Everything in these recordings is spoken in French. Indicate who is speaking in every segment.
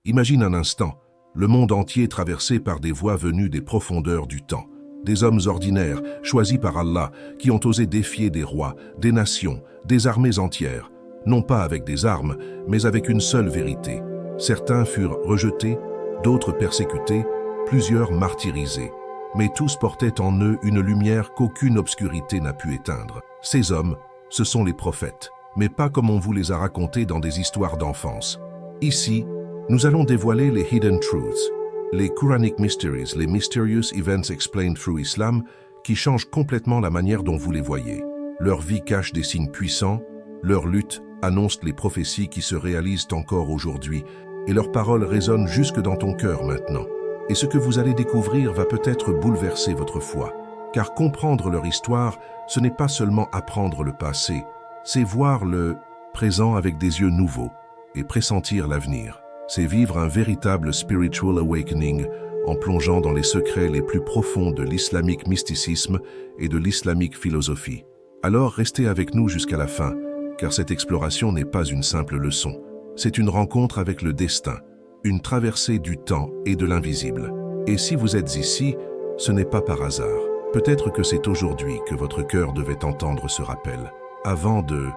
Speaker 1: Imagine un instant, le monde entier traversé par des voix venues des profondeurs du temps. Des hommes ordinaires, choisis par Allah, qui ont osé défier des rois, des nations, des armées entières, non pas avec des armes, mais avec une seule vérité. Certains furent rejetés, d'autres persécutés, plusieurs martyrisés. Mais tous portaient en eux une lumière qu'aucune obscurité n'a pu éteindre. Ces hommes, ce sont les prophètes, mais pas comme on vous les a racontés dans des histoires d'enfance. Ici, nous allons dévoiler les Hidden Truths, les Quranic Mysteries, les Mysterious Events Explained through Islam, qui changent complètement la manière dont vous les voyez. Leur vie cache des signes puissants, leur lutte annonce les prophéties qui se réalisent encore aujourd'hui, et leurs paroles résonnent jusque dans ton cœur maintenant. Et ce que vous allez découvrir va peut-être bouleverser votre foi, car comprendre leur histoire, ce n'est pas seulement apprendre le passé, c'est voir le présent avec des yeux nouveaux et pressentir l'avenir. C'est vivre un véritable spiritual awakening en plongeant dans les secrets les plus profonds de l'islamique mysticisme et de l'islamique philosophie. Alors restez avec nous jusqu'à la fin, car cette exploration n'est pas une simple leçon. C'est une rencontre avec le destin, une traversée du temps et de l'invisible. Et si vous êtes ici, ce n'est pas par hasard. Peut-être que c'est aujourd'hui que votre cœur devait entendre ce rappel. Avant de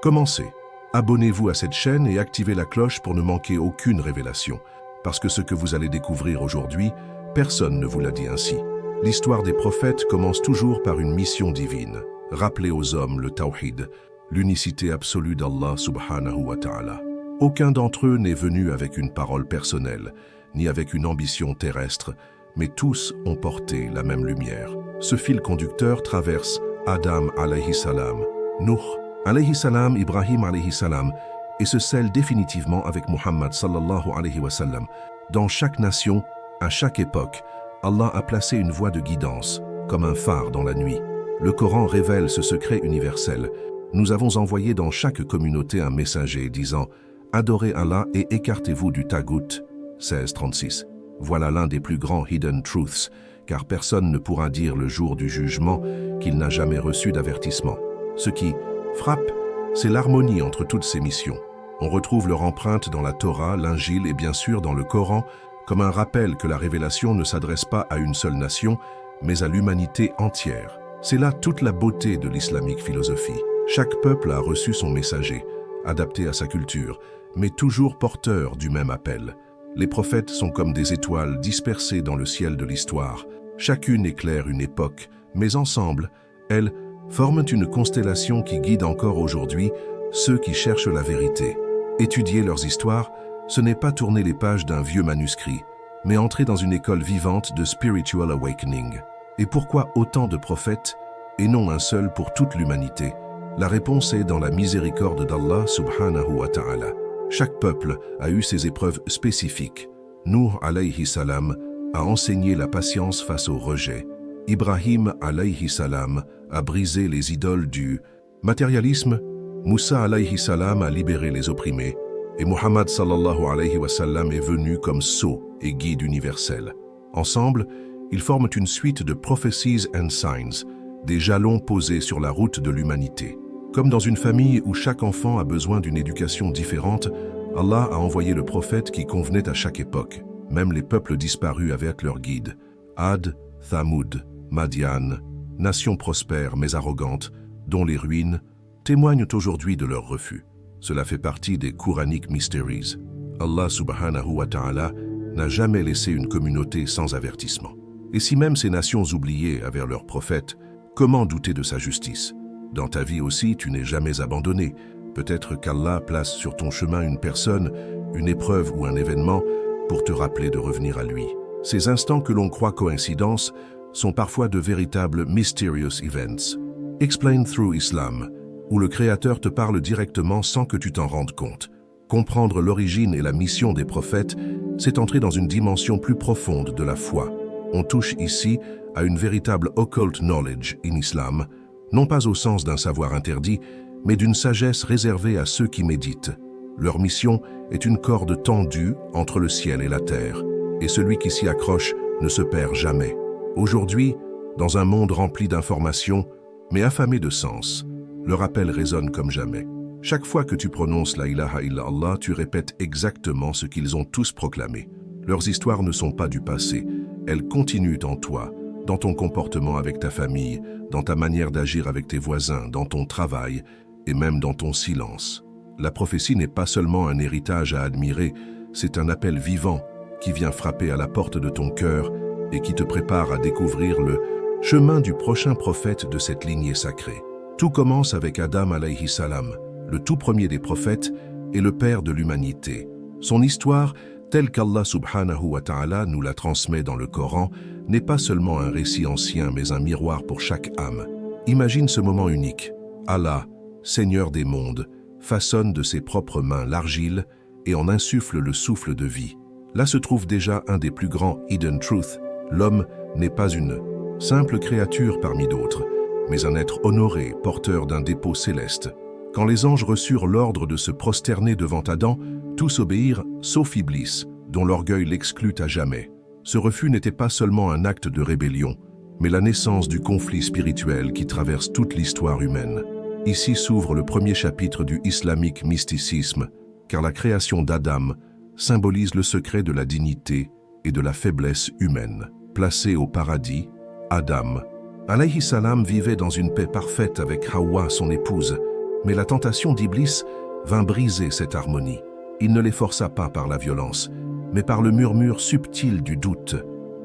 Speaker 1: commencer, abonnez-vous à cette chaîne et activez la cloche pour ne manquer aucune révélation, parce que ce que vous allez découvrir aujourd'hui, personne ne vous l'a dit ainsi. L'histoire des prophètes commence toujours par une mission divine, rappeler aux hommes le tawhid, l'unicité absolue d'Allah subhanahu wa ta'ala. Aucun d'entre eux n'est venu avec une parole personnelle, ni avec une ambition terrestre, mais tous ont porté la même lumière. Ce fil conducteur traverse Adam alayhi salam, Nuh alayhi salam, Ibrahim alayhi salam, et se scelle définitivement avec Muhammad sallallahu alayhi wa sallam. Dans chaque nation, à chaque époque, Allah a placé une voie de guidance, comme un phare dans la nuit. Le Coran révèle ce secret universel. Nous avons envoyé dans chaque communauté un messager disant « Adorez Allah et écartez-vous du tagout » 16:36. Voilà l'un des plus grands Hidden Truths, car personne ne pourra dire le jour du jugement qu'il n'a jamais reçu d'avertissement. Ce qui frappe, c'est l'harmonie entre toutes ces missions. On retrouve leur empreinte dans la Torah, l'Injil et bien sûr dans le Coran, comme un rappel que la révélation ne s'adresse pas à une seule nation, mais à l'humanité entière. C'est là toute la beauté de l'islamique philosophie. Chaque peuple a reçu son messager, adapté à sa culture, mais toujours porteur du même appel. Les prophètes sont comme des étoiles dispersées dans le ciel de l'histoire. Chacune éclaire une époque, mais ensemble, elles forment une constellation qui guide encore aujourd'hui ceux qui cherchent la vérité. Étudier leurs histoires, ce n'est pas tourner les pages d'un vieux manuscrit, mais entrer dans une école vivante de spiritual awakening. Et pourquoi autant de prophètes, et non un seul pour toute l'humanité? La réponse est dans la miséricorde d'Allah subhanahu wa ta'ala. Chaque peuple a eu ses épreuves spécifiques. Nuh alayhi salam a enseigné la patience face au rejet. Ibrahim alayhi salam a brisé les idoles du matérialisme. Moussa alayhi salam a libéré les opprimés. Et Muhammad sallallahu alayhi wa sallam est venu comme sceau et guide universel. Ensemble, ils forment une suite de prophecies and signs, des jalons posés sur la route de l'humanité. Comme dans une famille où chaque enfant a besoin d'une éducation différente, Allah a envoyé le prophète qui convenait à chaque époque. Même les peuples disparus avaient leur guide. Ad, Thamoud, Madian, nations prospères mais arrogantes, dont les ruines témoignent aujourd'hui de leur refus. Cela fait partie des Quranic Mysteries. Allah subhanahu wa ta'ala n'a jamais laissé une communauté sans avertissement. Et si même ces nations oubliées avaient leurs prophètes, comment douter de sa justice? Dans ta vie aussi, tu n'es jamais abandonné. Peut-être qu'Allah place sur ton chemin une personne, une épreuve ou un événement pour te rappeler de revenir à lui. Ces instants que l'on croit coïncidences sont parfois de véritables mysterious events. Explained through Islam, où le Créateur te parle directement sans que tu t'en rendes compte. Comprendre l'origine et la mission des prophètes, c'est entrer dans une dimension plus profonde de la foi. On touche ici à une véritable occult knowledge in Islam, non pas au sens d'un savoir interdit, mais d'une sagesse réservée à ceux qui méditent. Leur mission est une corde tendue entre le ciel et la terre, et celui qui s'y accroche ne se perd jamais. Aujourd'hui, dans un monde rempli d'informations, mais affamé de sens, le rappel résonne comme jamais. Chaque fois que tu prononces la ilaha illallah, tu répètes exactement ce qu'ils ont tous proclamé. Leurs histoires ne sont pas du passé, elles continuent en toi, dans ton comportement avec ta famille, dans ta manière d'agir avec tes voisins, dans ton travail et même dans ton silence. La prophétie n'est pas seulement un héritage à admirer, c'est un appel vivant qui vient frapper à la porte de ton cœur et qui te prépare à découvrir le chemin du prochain prophète de cette lignée sacrée. Tout commence avec Adam alayhi salam, le tout premier des prophètes et le père de l'humanité. Son histoire, telle qu'Allah subhanahu wa ta'ala nous la transmet dans le Coran, n'est pas seulement un récit ancien mais un miroir pour chaque âme. Imagine ce moment unique. Allah, Seigneur des mondes, façonne de ses propres mains l'argile et en insuffle le souffle de vie. Là se trouve déjà un des plus grands hidden truths. L'homme n'est pas une simple créature parmi d'autres, mais un être honoré, porteur d'un dépôt céleste. Quand les anges reçurent l'ordre de se prosterner devant Adam, tous obéirent, sauf Iblis, dont l'orgueil l'exclut à jamais. Ce refus n'était pas seulement un acte de rébellion, mais la naissance du conflit spirituel qui traverse toute l'histoire humaine. Ici s'ouvre le premier chapitre du islamique mysticisme, car la création d'Adam symbolise le secret de la dignité et de la faiblesse humaine. Placé au paradis, Adam, alayhi salam, vivait dans une paix parfaite avec Hawa, son épouse, mais la tentation d'Iblis vint briser cette harmonie. Il ne les força pas par la violence, mais par le murmure subtil du doute.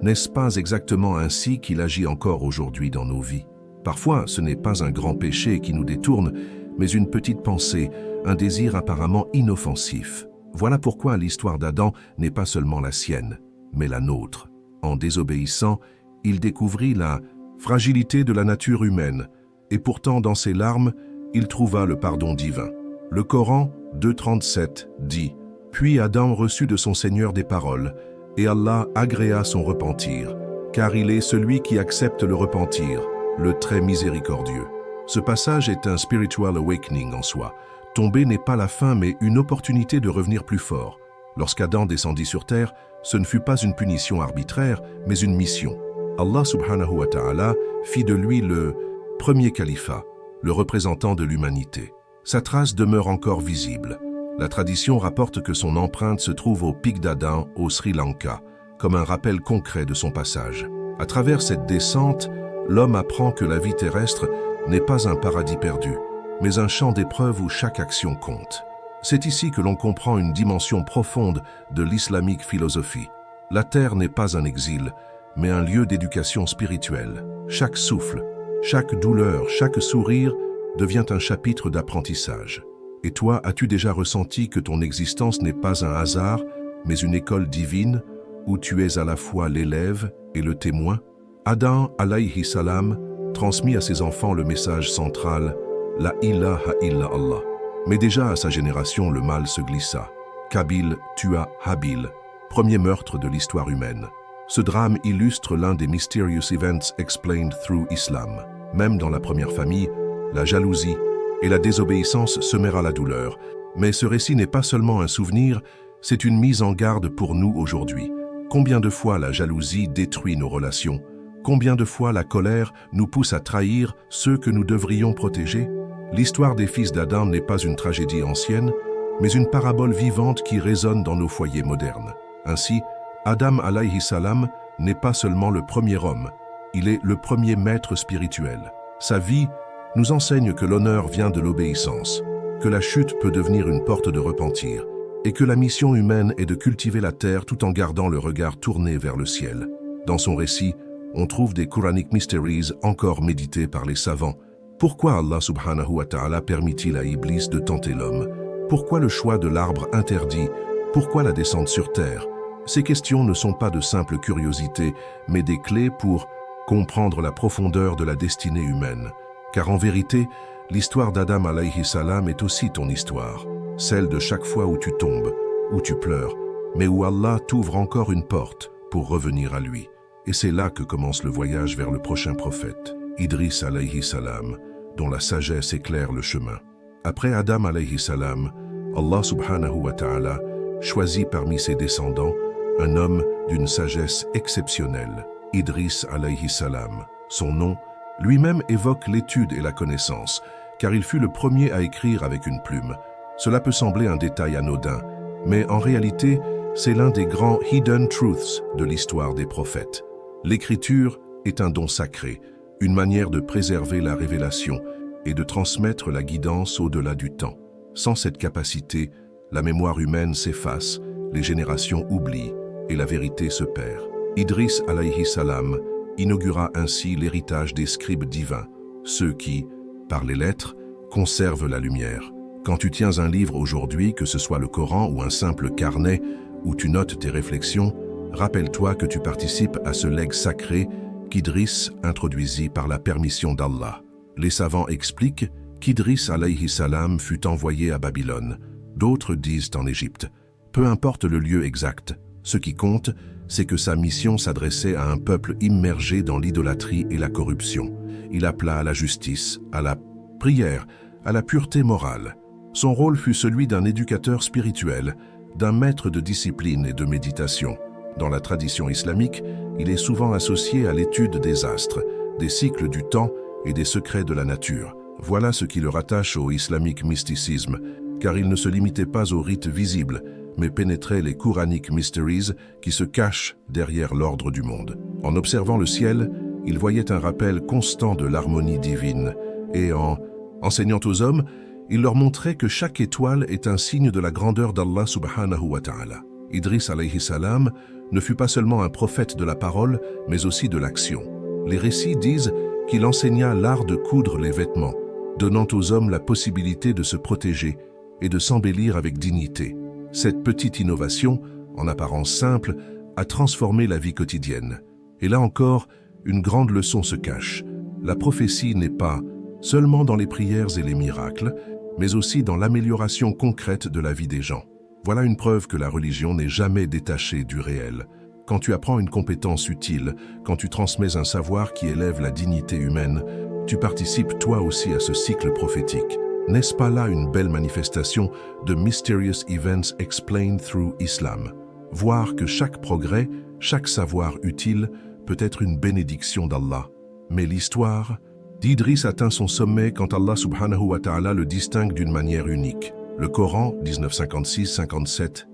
Speaker 1: N'est-ce pas exactement ainsi qu'il agit encore aujourd'hui dans nos vies? Parfois, ce n'est pas un grand péché qui nous détourne, mais une petite pensée, un désir apparemment inoffensif. Voilà pourquoi l'histoire d'Adam n'est pas seulement la sienne, mais la nôtre. En désobéissant, il découvrit la fragilité de la nature humaine, et pourtant dans ses larmes, il trouva le pardon divin. Le Coran 2.37 dit « Puis Adam reçut de son Seigneur des paroles, et Allah agréa son repentir, car il est celui qui accepte le repentir, le très miséricordieux. » Ce passage est un spiritual awakening en soi. Tomber n'est pas la fin, mais une opportunité de revenir plus fort. Lorsqu'Adam descendit sur terre, ce ne fut pas une punition arbitraire, mais une mission. Allah subhanahu wa ta'ala fit de lui le premier califat, le représentant de l'humanité. Sa trace demeure encore visible. La tradition rapporte que son empreinte se trouve au pic d'Adam, au Sri Lanka, comme un rappel concret de son passage. À travers cette descente, l'homme apprend que la vie terrestre n'est pas un paradis perdu, mais un champ d'épreuves où chaque action compte. C'est ici que l'on comprend une dimension profonde de l'islamique philosophie. La terre n'est pas un exil, mais un lieu d'éducation spirituelle. Chaque souffle, chaque douleur, chaque sourire devient un chapitre d'apprentissage. Et toi, as-tu déjà ressenti que ton existence n'est pas un hasard, mais une école divine où tu es à la fois l'élève et le témoin? Adam alayhi salam transmit à ses enfants le message central, la ilaha illallah. Mais déjà à sa génération, le mal se glissa. Kabil tua Habil, premier meurtre de l'histoire humaine. Ce drame illustre l'un des mysterious events explained through Islam. Même dans la première famille, la jalousie et la désobéissance semèrent la douleur. Mais ce récit n'est pas seulement un souvenir, c'est une mise en garde pour nous aujourd'hui. Combien de fois la jalousie détruit nos relations? Combien de fois la colère nous pousse à trahir ceux que nous devrions protéger? L'histoire des fils d'Adam n'est pas une tragédie ancienne, mais une parabole vivante qui résonne dans nos foyers modernes. Ainsi, Adam alayhi salam n'est pas seulement le premier homme, il est le premier maître spirituel. Sa vie nous enseigne que l'honneur vient de l'obéissance, que la chute peut devenir une porte de repentir, et que la mission humaine est de cultiver la terre tout en gardant le regard tourné vers le ciel. Dans son récit, on trouve des Quranic mysteries encore médités par les savants. Pourquoi Allah subhanahu wa ta'ala permit-il à Iblis de tenter l'homme? Pourquoi le choix de l'arbre interdit? Pourquoi la descente sur terre? Ces questions ne sont pas de simples curiosités, mais des clés pour comprendre la profondeur de la destinée humaine. Car en vérité, l'histoire d'Adam alayhi salam est aussi ton histoire, celle de chaque fois où tu tombes, où tu pleures, mais où Allah t'ouvre encore une porte pour revenir à lui. Et c'est là que commence le voyage vers le prochain prophète, Idris alayhi salam, dont la sagesse éclaire le chemin. Après Adam alayhi salam, Allah subhanahu wa ta'ala choisit parmi ses descendants un homme d'une sagesse exceptionnelle, Idris alayhi salam. Son nom lui-même évoque l'étude et la connaissance, car il fut le premier à écrire avec une plume. Cela peut sembler un détail anodin, mais en réalité, c'est l'un des grands hidden truths de l'histoire des prophètes. L'écriture est un don sacré, une manière de préserver la révélation et de transmettre la guidance au-delà du temps. Sans cette capacité, la mémoire humaine s'efface, les générations oublient et la vérité se perd. Idriss alayhi salam inaugura ainsi l'héritage des scribes divins, ceux qui, par les lettres, conservent la lumière. Quand tu tiens un livre aujourd'hui, que ce soit le Coran ou un simple carnet où tu notes tes réflexions, rappelle-toi que tu participes à ce legs sacré qu'Idriss introduisit par la permission d'Allah. Les savants expliquent qu'Idriss alayhi salam fut envoyé à Babylone. D'autres disent en Égypte. Peu importe le lieu exact, ce qui compte, c'est que sa mission s'adressait à un peuple immergé dans l'idolâtrie et la corruption. Il appela à la justice, à la prière, à la pureté morale. Son rôle fut celui d'un éducateur spirituel, d'un maître de discipline et de méditation. Dans la tradition islamique, il est souvent associé à l'étude des astres, des cycles du temps et des secrets de la nature. Voilà ce qui le rattache au islamique mysticisme, car il ne se limitait pas aux rites visibles, mais pénétrait les Quranic mysteries qui se cachent derrière l'ordre du monde. En observant le ciel, il voyait un rappel constant de l'harmonie divine, et en enseignant aux hommes, il leur montrait que chaque étoile est un signe de la grandeur d'Allah subhanahu wa ta'ala. Idriss alayhi salam ne fut pas seulement un prophète de la parole, mais aussi de l'action. Les récits disent qu'il enseigna l'art de coudre les vêtements, donnant aux hommes la possibilité de se protéger et de s'embellir avec dignité. Cette petite innovation, en apparence simple, a transformé la vie quotidienne. Et là encore, une grande leçon se cache. La prophétie n'est pas seulement dans les prières et les miracles, mais aussi dans l'amélioration concrète de la vie des gens. Voilà une preuve que la religion n'est jamais détachée du réel. Quand tu apprends une compétence utile, quand tu transmets un savoir qui élève la dignité humaine, tu participes toi aussi à ce cycle prophétique. N'est-ce pas là une belle manifestation de Mysterious Events Explained Through Islam? Voir que chaque progrès, chaque savoir utile peut être une bénédiction d'Allah. Mais l'histoire d'Idriss atteint son sommet quand Allah subhanahu wa ta'ala le distingue d'une manière unique. Le Coran, 1956-57,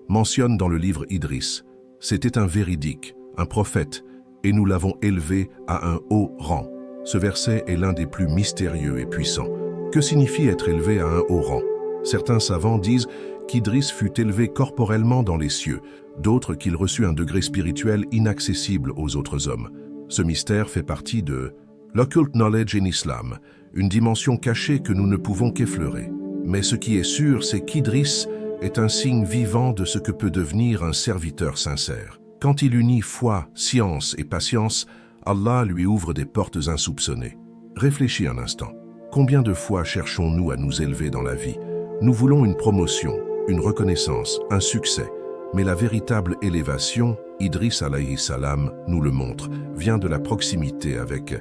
Speaker 1: mentionne dans le livre Idriss: « C'était un véridique, un prophète, et nous l'avons élevé à un haut rang. » Ce verset est l'un des plus mystérieux et puissants. Que signifie être élevé à un haut rang? Certains savants disent qu'Idriss fut élevé corporellement dans les cieux, d'autres qu'il reçut un degré spirituel inaccessible aux autres hommes. Ce mystère fait partie de l'occult knowledge in Islam, une dimension cachée que nous ne pouvons qu'effleurer. Mais ce qui est sûr, c'est qu'Idriss est un signe vivant de ce que peut devenir un serviteur sincère. Quand il unit foi, science et patience, Allah lui ouvre des portes insoupçonnées. Réfléchis un instant. Combien de fois cherchons-nous à nous élever dans la vie? Nous voulons une promotion, une reconnaissance, un succès. Mais la véritable élévation, Idriss alayhi salam nous le montre, vient de la proximité avec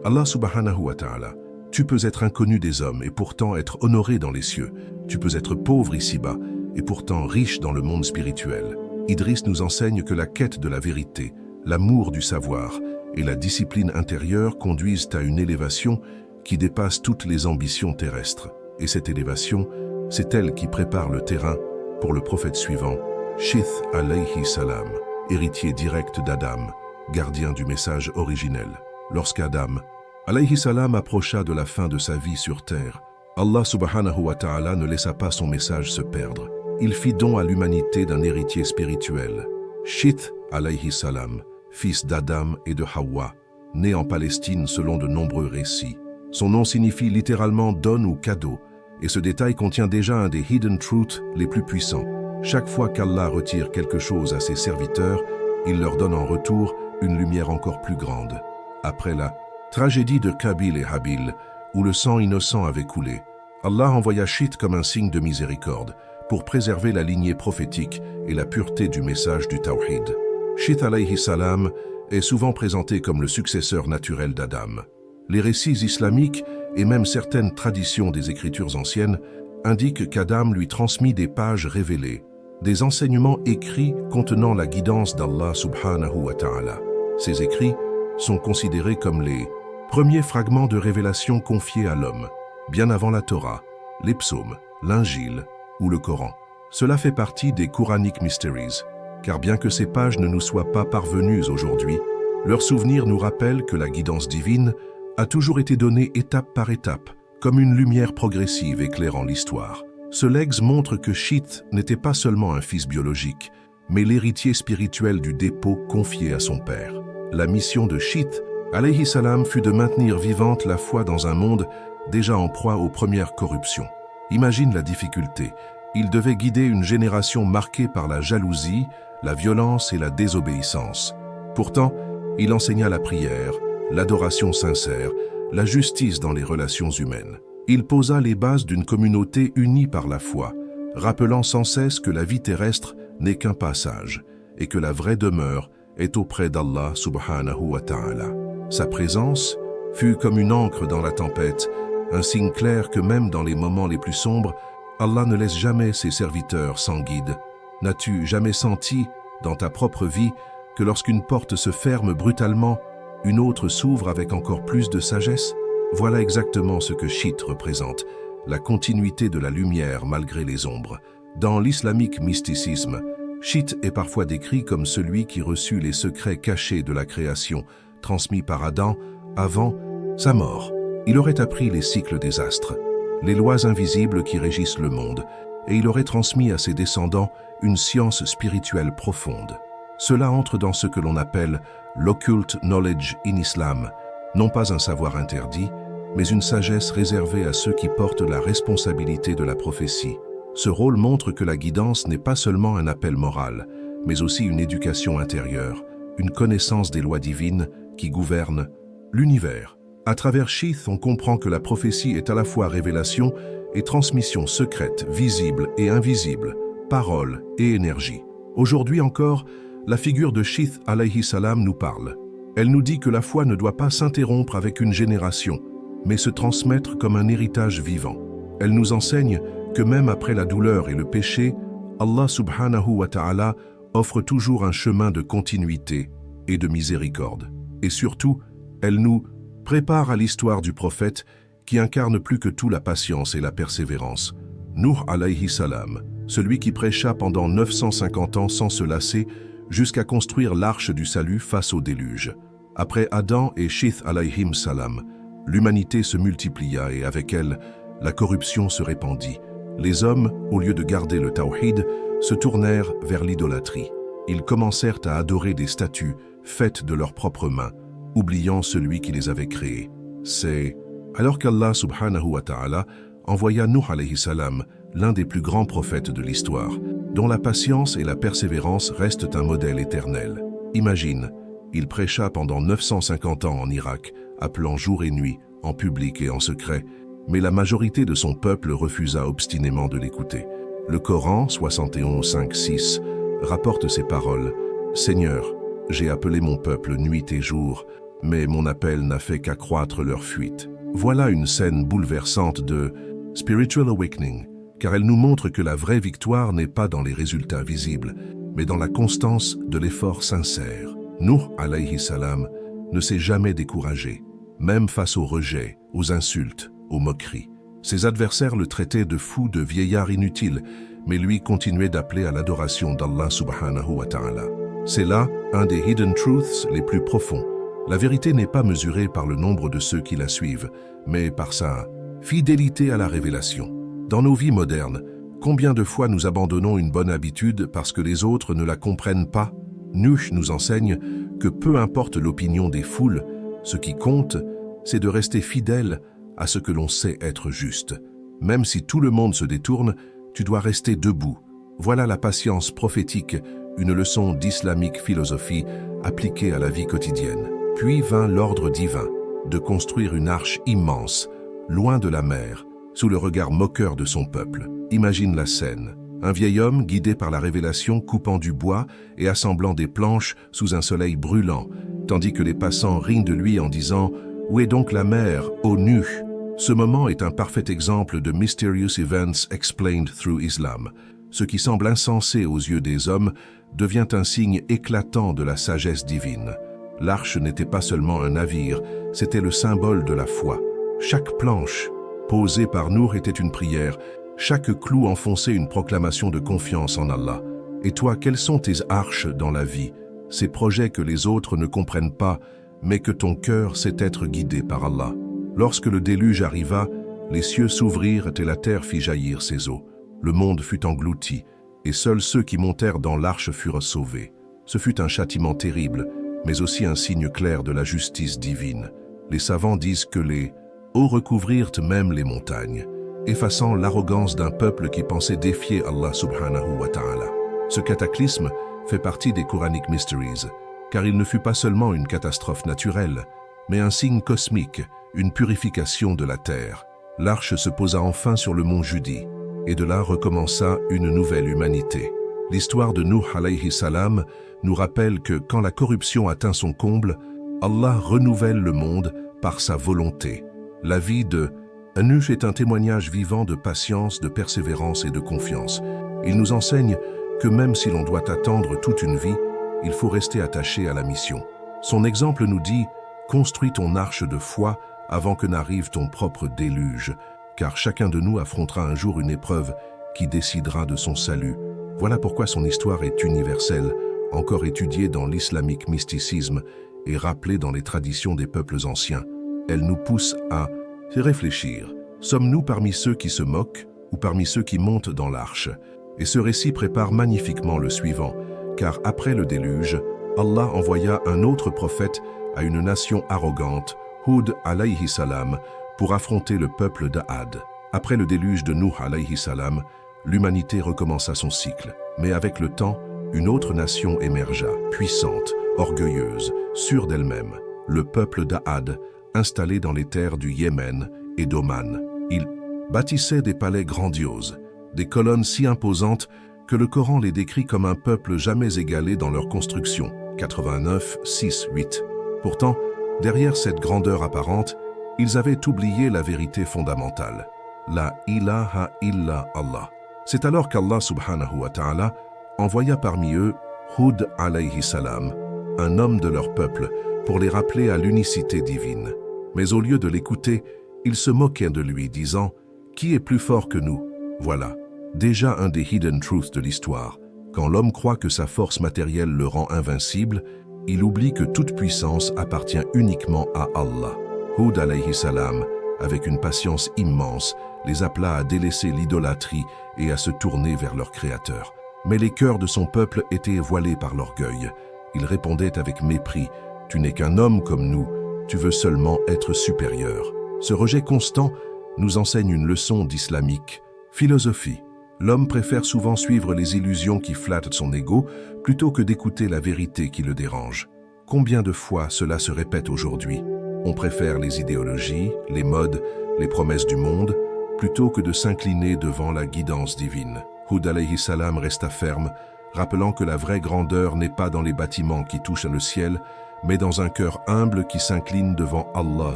Speaker 1: Allah subhanahu wa ta'ala. Tu peux être inconnu des hommes et pourtant être honoré dans les cieux. Tu peux être pauvre ici-bas et pourtant riche dans le monde spirituel. Idriss nous enseigne que la quête de la vérité, l'amour du savoir et la discipline intérieure conduisent à une élévation qui dépasse toutes les ambitions terrestres. Et cette élévation, c'est elle qui prépare le terrain pour le prophète suivant, Shith alayhi salam, héritier direct d'Adam, gardien du message originel. Lorsqu'Adam alayhi salam approcha de la fin de sa vie sur terre, Allah subhanahu wa ta'ala ne laissa pas son message se perdre. Il fit don à l'humanité d'un héritier spirituel, Shith alayhi salam, fils d'Adam et de Hawa, né en Palestine selon de nombreux récits. Son nom signifie littéralement « donne » ou « cadeau », et ce détail contient déjà un des hidden truths les plus puissants. Chaque fois qu'Allah retire quelque chose à ses serviteurs, il leur donne en retour une lumière encore plus grande. Après la tragédie de Qabil et Habil, où le sang innocent avait coulé, Allah envoya Shith comme un signe de miséricorde, pour préserver la lignée prophétique et la pureté du message du Tawhid. Shith alayhi salam est souvent présenté comme le successeur naturel d'Adam. Les récits islamiques et même certaines traditions des écritures anciennes indiquent qu'Adam lui transmit des pages révélées, des enseignements écrits contenant la guidance d'Allah subhanahu wa ta'ala. Ces écrits sont considérés comme les premiers fragments de révélation confiés à l'homme. bien avant la Torah, les psaumes, l'Injil ou le Coran. Cela fait partie des Quranic Mysteries, car bien que ces pages ne nous soient pas parvenues aujourd'hui, leurs souvenirs nous rappellent que la guidance divine a toujours été donnée étape par étape, comme une lumière progressive éclairant l'histoire. Ce legs montre que Shith n'était pas seulement un fils biologique, mais l'héritier spirituel du dépôt confié à son père. La mission de Shith, alayhi salam, fut de maintenir vivante la foi dans un monde déjà en proie aux premières corruptions. Imagine la difficulté. Il devait guider une génération marquée par la jalousie, la violence et la désobéissance. Pourtant, il enseigna la prière, l'adoration sincère, la justice dans les relations humaines. Il posa les bases d'une communauté unie par la foi, rappelant sans cesse que la vie terrestre n'est qu'un passage et que la vraie demeure est auprès d'Allah subhanahu wa ta'ala. Sa présence fut comme une ancre dans la tempête, un signe clair que même dans les moments les plus sombres, Allah ne laisse jamais ses serviteurs sans guide. N'as-tu jamais senti, dans ta propre vie, que lorsqu'une porte se ferme brutalement, une autre s'ouvre avec encore plus de sagesse? Voilà exactement ce que Shith représente, la continuité de la lumière malgré les ombres. Dans l'islamique mysticisme, Shith est parfois décrit comme celui qui reçut les secrets cachés de la création, transmis par Adam avant sa mort. Il aurait appris les cycles des astres, les lois invisibles qui régissent le monde, et il aurait transmis à ses descendants une science spirituelle profonde. Cela entre dans ce que l'on appelle l'occult knowledge in Islam, non pas un savoir interdit, mais une sagesse réservée à ceux qui portent la responsabilité de la prophétie. Ce rôle montre que la guidance n'est pas seulement un appel moral, mais aussi une éducation intérieure, une connaissance des lois divines qui gouvernent l'univers. À travers Shith, on comprend que la prophétie est à la fois révélation et transmission secrète, visible et invisible, parole et énergie. Aujourd'hui encore, la figure de Shith alayhi salam nous parle. Elle nous dit que la foi ne doit pas s'interrompre avec une génération, mais se transmettre comme un héritage vivant. Elle nous enseigne que même après la douleur et le péché, Allah subhanahu wa ta'ala offre toujours un chemin de continuité et de miséricorde. Et surtout, elle nous prépare à l'histoire du prophète qui incarne plus que tout la patience et la persévérance. Nuh alayhi salam, celui qui prêcha pendant 950 ans sans se lasser, jusqu'à construire l'arche du salut face au déluge. Après Adam et Shith alayhim salam, l'humanité se multiplia et avec elle, la corruption se répandit. Les hommes, au lieu de garder le tawhid, se tournèrent vers l'idolâtrie. Ils commencèrent à adorer des statues faites de leurs propres mains, oubliant celui qui les avait créées. C'est alors qu'Allah subhanahu wa ta'ala envoya Nuh alayhi salam, l'un des plus grands prophètes de l'histoire, dont la patience et la persévérance restent un modèle éternel. Imagine, il prêcha pendant 950 ans en Irak, appelant jour et nuit, en public et en secret, mais la majorité de son peuple refusa obstinément de l'écouter. Le Coran, 71, 5, 6, rapporte ces paroles. « Seigneur, j'ai appelé mon peuple nuit et jour, mais mon appel n'a fait qu'accroître leur fuite. » Voilà une scène bouleversante de Spiritual Awakening, car elle nous montre que la vraie victoire n'est pas dans les résultats visibles, mais dans la constance de l'effort sincère. Nuh alayhi salam ne s'est jamais découragé, même face au rejet, aux insultes, aux moqueries. Ses adversaires le traitaient de fou, de vieillard inutile, mais lui continuait d'appeler à l'adoration d'Allah subhanahu wa ta'ala. C'est là un des hidden truths les plus profonds. La vérité n'est pas mesurée par le nombre de ceux qui la suivent, mais par sa fidélité à la révélation. Dans nos vies modernes, combien de fois nous abandonnons une bonne habitude parce que les autres ne la comprennent pas? Nuh nous enseigne que peu importe l'opinion des foules, ce qui compte, c'est de rester fidèle à ce que l'on sait être juste. Même si tout le monde se détourne, tu dois rester debout. Voilà la patience prophétique, une leçon d'islamique philosophie appliquée à la vie quotidienne. Puis vint l'ordre divin de construire une arche immense, loin de la mer, sous le regard moqueur de son peuple. Imagine la scène. Un vieil homme, guidé par la révélation, coupant du bois et assemblant des planches sous un soleil brûlant, tandis que les passants rient de lui en disant « Où est donc la mer, ô Nuh ?» Ce moment est un parfait exemple de Mysterious Events Explained Through Islam. Ce qui semble insensé aux yeux des hommes devient un signe éclatant de la sagesse divine. L'arche n'était pas seulement un navire, c'était le symbole de la foi. Chaque planche, posée par Nour était une prière. Chaque clou enfonçait une proclamation de confiance en Allah. Et toi, quelles sont tes arches dans la vie? Ces projets que les autres ne comprennent pas, mais que ton cœur sait être guidé par Allah. Lorsque le déluge arriva, les cieux s'ouvrirent et la terre fit jaillir ses eaux. Le monde fut englouti, et seuls ceux qui montèrent dans l'arche furent sauvés. Ce fut un châtiment terrible, mais aussi un signe clair de la justice divine. Les savants disent que les eaux recouvrirent même les montagnes, effaçant l'arrogance d'un peuple qui pensait défier Allah subhanahu wa ta'ala. Ce cataclysme fait partie des Quranic Mysteries, car il ne fut pas seulement une catastrophe naturelle, mais un signe cosmique, une purification de la terre. L'arche se posa enfin sur le mont Judi, et de là recommença une nouvelle humanité. L'histoire de Nuh alayhi salam nous rappelle que quand la corruption atteint son comble, Allah renouvelle le monde par sa volonté. La vie de Nuh est un témoignage vivant de patience, de persévérance et de confiance. Il nous enseigne que même si l'on doit attendre toute une vie, il faut rester attaché à la mission. Son exemple nous dit « Construis ton arche de foi avant que n'arrive ton propre déluge, car chacun de nous affrontera un jour une épreuve qui décidera de son salut. » Voilà pourquoi son histoire est universelle, encore étudiée dans l'islamique mysticisme et rappelée dans les traditions des peuples anciens. Elle nous pousse à réfléchir. Sommes-nous parmi ceux qui se moquent ou parmi ceux qui montent dans l'arche? Et ce récit prépare magnifiquement le suivant, car après le déluge, Allah envoya un autre prophète à une nation arrogante, Hud alayhi salam, pour affronter le peuple d'Ad. Après le déluge de Nuh alayhi salam, l'humanité recommença son cycle. Mais avec le temps, une autre nation émergea, puissante, orgueilleuse, sûre d'elle-même, le peuple d'Ad, installé dans les terres du Yémen et d'Oman. Il bâtissait des palais grandioses, des colonnes si imposantes que le Coran les décrit comme un peuple jamais égalé dans leur construction. 89, 6, 8. Pourtant, derrière cette grandeur apparente, ils avaient oublié la vérité fondamentale. La ilaha illa Allah. C'est alors qu'Allah subhanahu wa ta'ala envoya parmi eux Hud alayhi salam, un homme de leur peuple, pour les rappeler à l'unicité divine. Mais au lieu de l'écouter, ils se moquaient de lui, disant « Qui est plus fort que nous ?» Voilà, déjà un des hidden truths de l'histoire. Quand l'homme croit que sa force matérielle le rend invincible, il oublie que toute puissance appartient uniquement à Allah. Hud alayhi salam, avec une patience immense, les appela à délaisser l'idolâtrie et à se tourner vers leur Créateur. Mais les cœurs de son peuple étaient voilés par l'orgueil. Il répondait avec mépris « Tu n'es qu'un homme comme nous, tu veux seulement être supérieur. » Ce rejet constant nous enseigne une leçon d'islamique philosophie. L'homme préfère souvent suivre les illusions qui flattent son ego plutôt que d'écouter la vérité qui le dérange. Combien de fois cela se répète aujourd'hui? On préfère les idéologies, les modes, les promesses du monde, plutôt que de s'incliner devant la guidance divine. Hud alayhi salam resta ferme, rappelant que la vraie grandeur n'est pas dans les bâtiments qui touchent le ciel, mais dans un cœur humble qui s'incline devant Allah